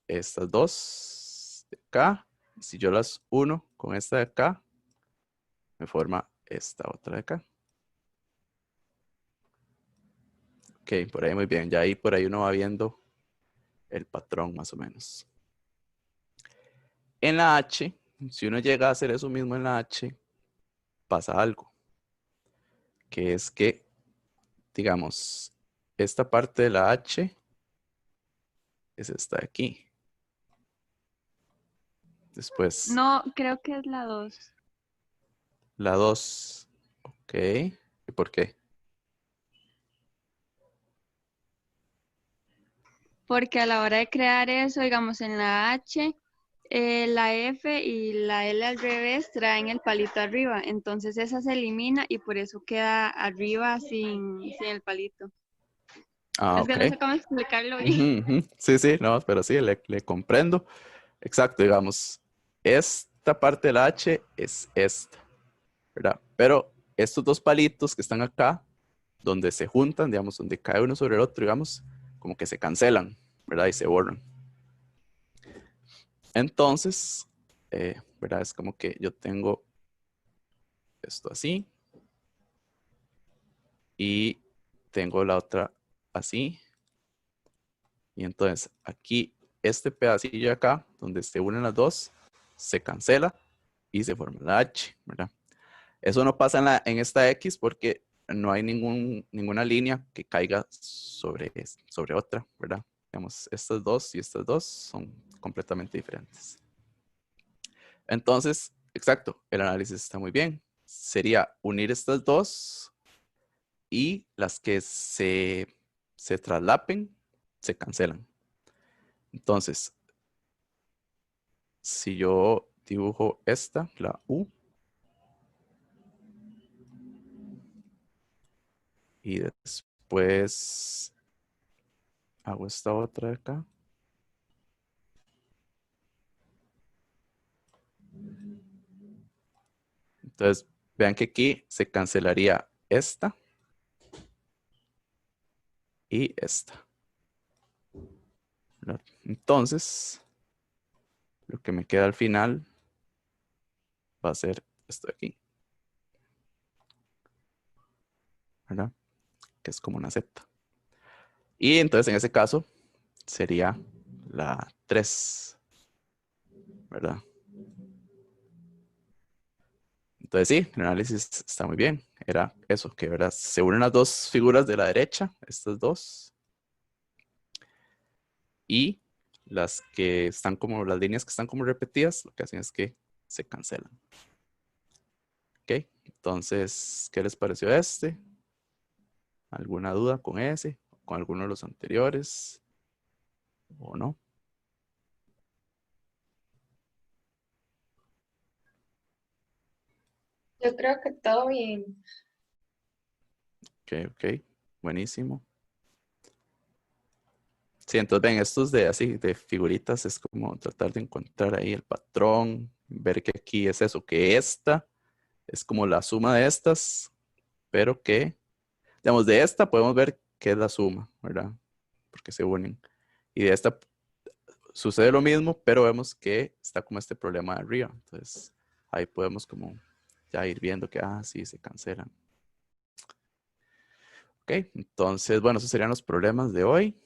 estas dos de acá. Si yo las uno con esta de acá, me forma esta otra de acá. Ok, por ahí muy bien. Ya ahí por ahí uno va viendo el patrón más o menos. En la H, si uno llega a hacer eso mismo en la H, pasa algo. Que es que, digamos, esta parte de la H es esta de aquí. Después, No, creo que es la 2. la 2. Ok. ¿Y por qué? Porque a la hora de crear eso, digamos, en la H, la F y la L al revés traen el palito arriba. Entonces esa se elimina y por eso queda arriba sin el palito. Ah, Es que ok. no sé cómo explicarlo bien. Ujú, ujú. Sí, sí, no, pero sí, le comprendo. Exacto, digamos, esta parte de la H es esta, ¿verdad? Pero estos dos palitos que están acá, donde se juntan, digamos, donde cae uno sobre el otro, digamos, como que se cancelan, ¿verdad? Y se borran. Entonces, ¿verdad? Es como que yo tengo esto así. Y tengo la otra así. Y entonces aquí, este pedacillo de acá, donde se unen las dos, se cancela y se forma la H, ¿verdad? Eso no pasa en esta X porque no hay ninguna línea que caiga sobre otra, ¿verdad? Digamos, estas dos y estas dos son completamente diferentes. Entonces, exacto, el análisis está muy bien. Sería unir estas dos y las que se traslapen, se cancelan. Entonces, si yo dibujo esta, la U, y después hago esta otra de acá. Entonces, vean que aquí se cancelaría esta y esta. ¿Verdad? Entonces, lo que me queda al final va a ser esto de aquí. ¿Verdad? Que es como una Z. Y entonces, en ese caso, sería la 3. ¿Verdad? Entonces sí, el análisis está muy bien. Era eso, que ¿verdad? Se unen las dos figuras de la derecha, estas dos. Y las que están como, las líneas que están como repetidas, lo que hacen es que se cancelan. Ok, entonces, ¿qué les pareció este? ¿Alguna duda con ese? ¿Con alguno de los anteriores? ¿O no? Yo creo que todo bien. Ok, buenísimo. Sí, entonces ven, estos de así, de figuritas, es como tratar de encontrar ahí el patrón, ver que aquí es eso, que esta es como la suma de estas, pero que, digamos, de esta podemos ver que es la suma, ¿verdad? Porque se unen. Y de esta sucede lo mismo, pero vemos que está como este problema de arriba. Entonces, ahí podemos como ya ir viendo que, sí, se cancelan. Ok, entonces, bueno, esos serían los problemas de hoy.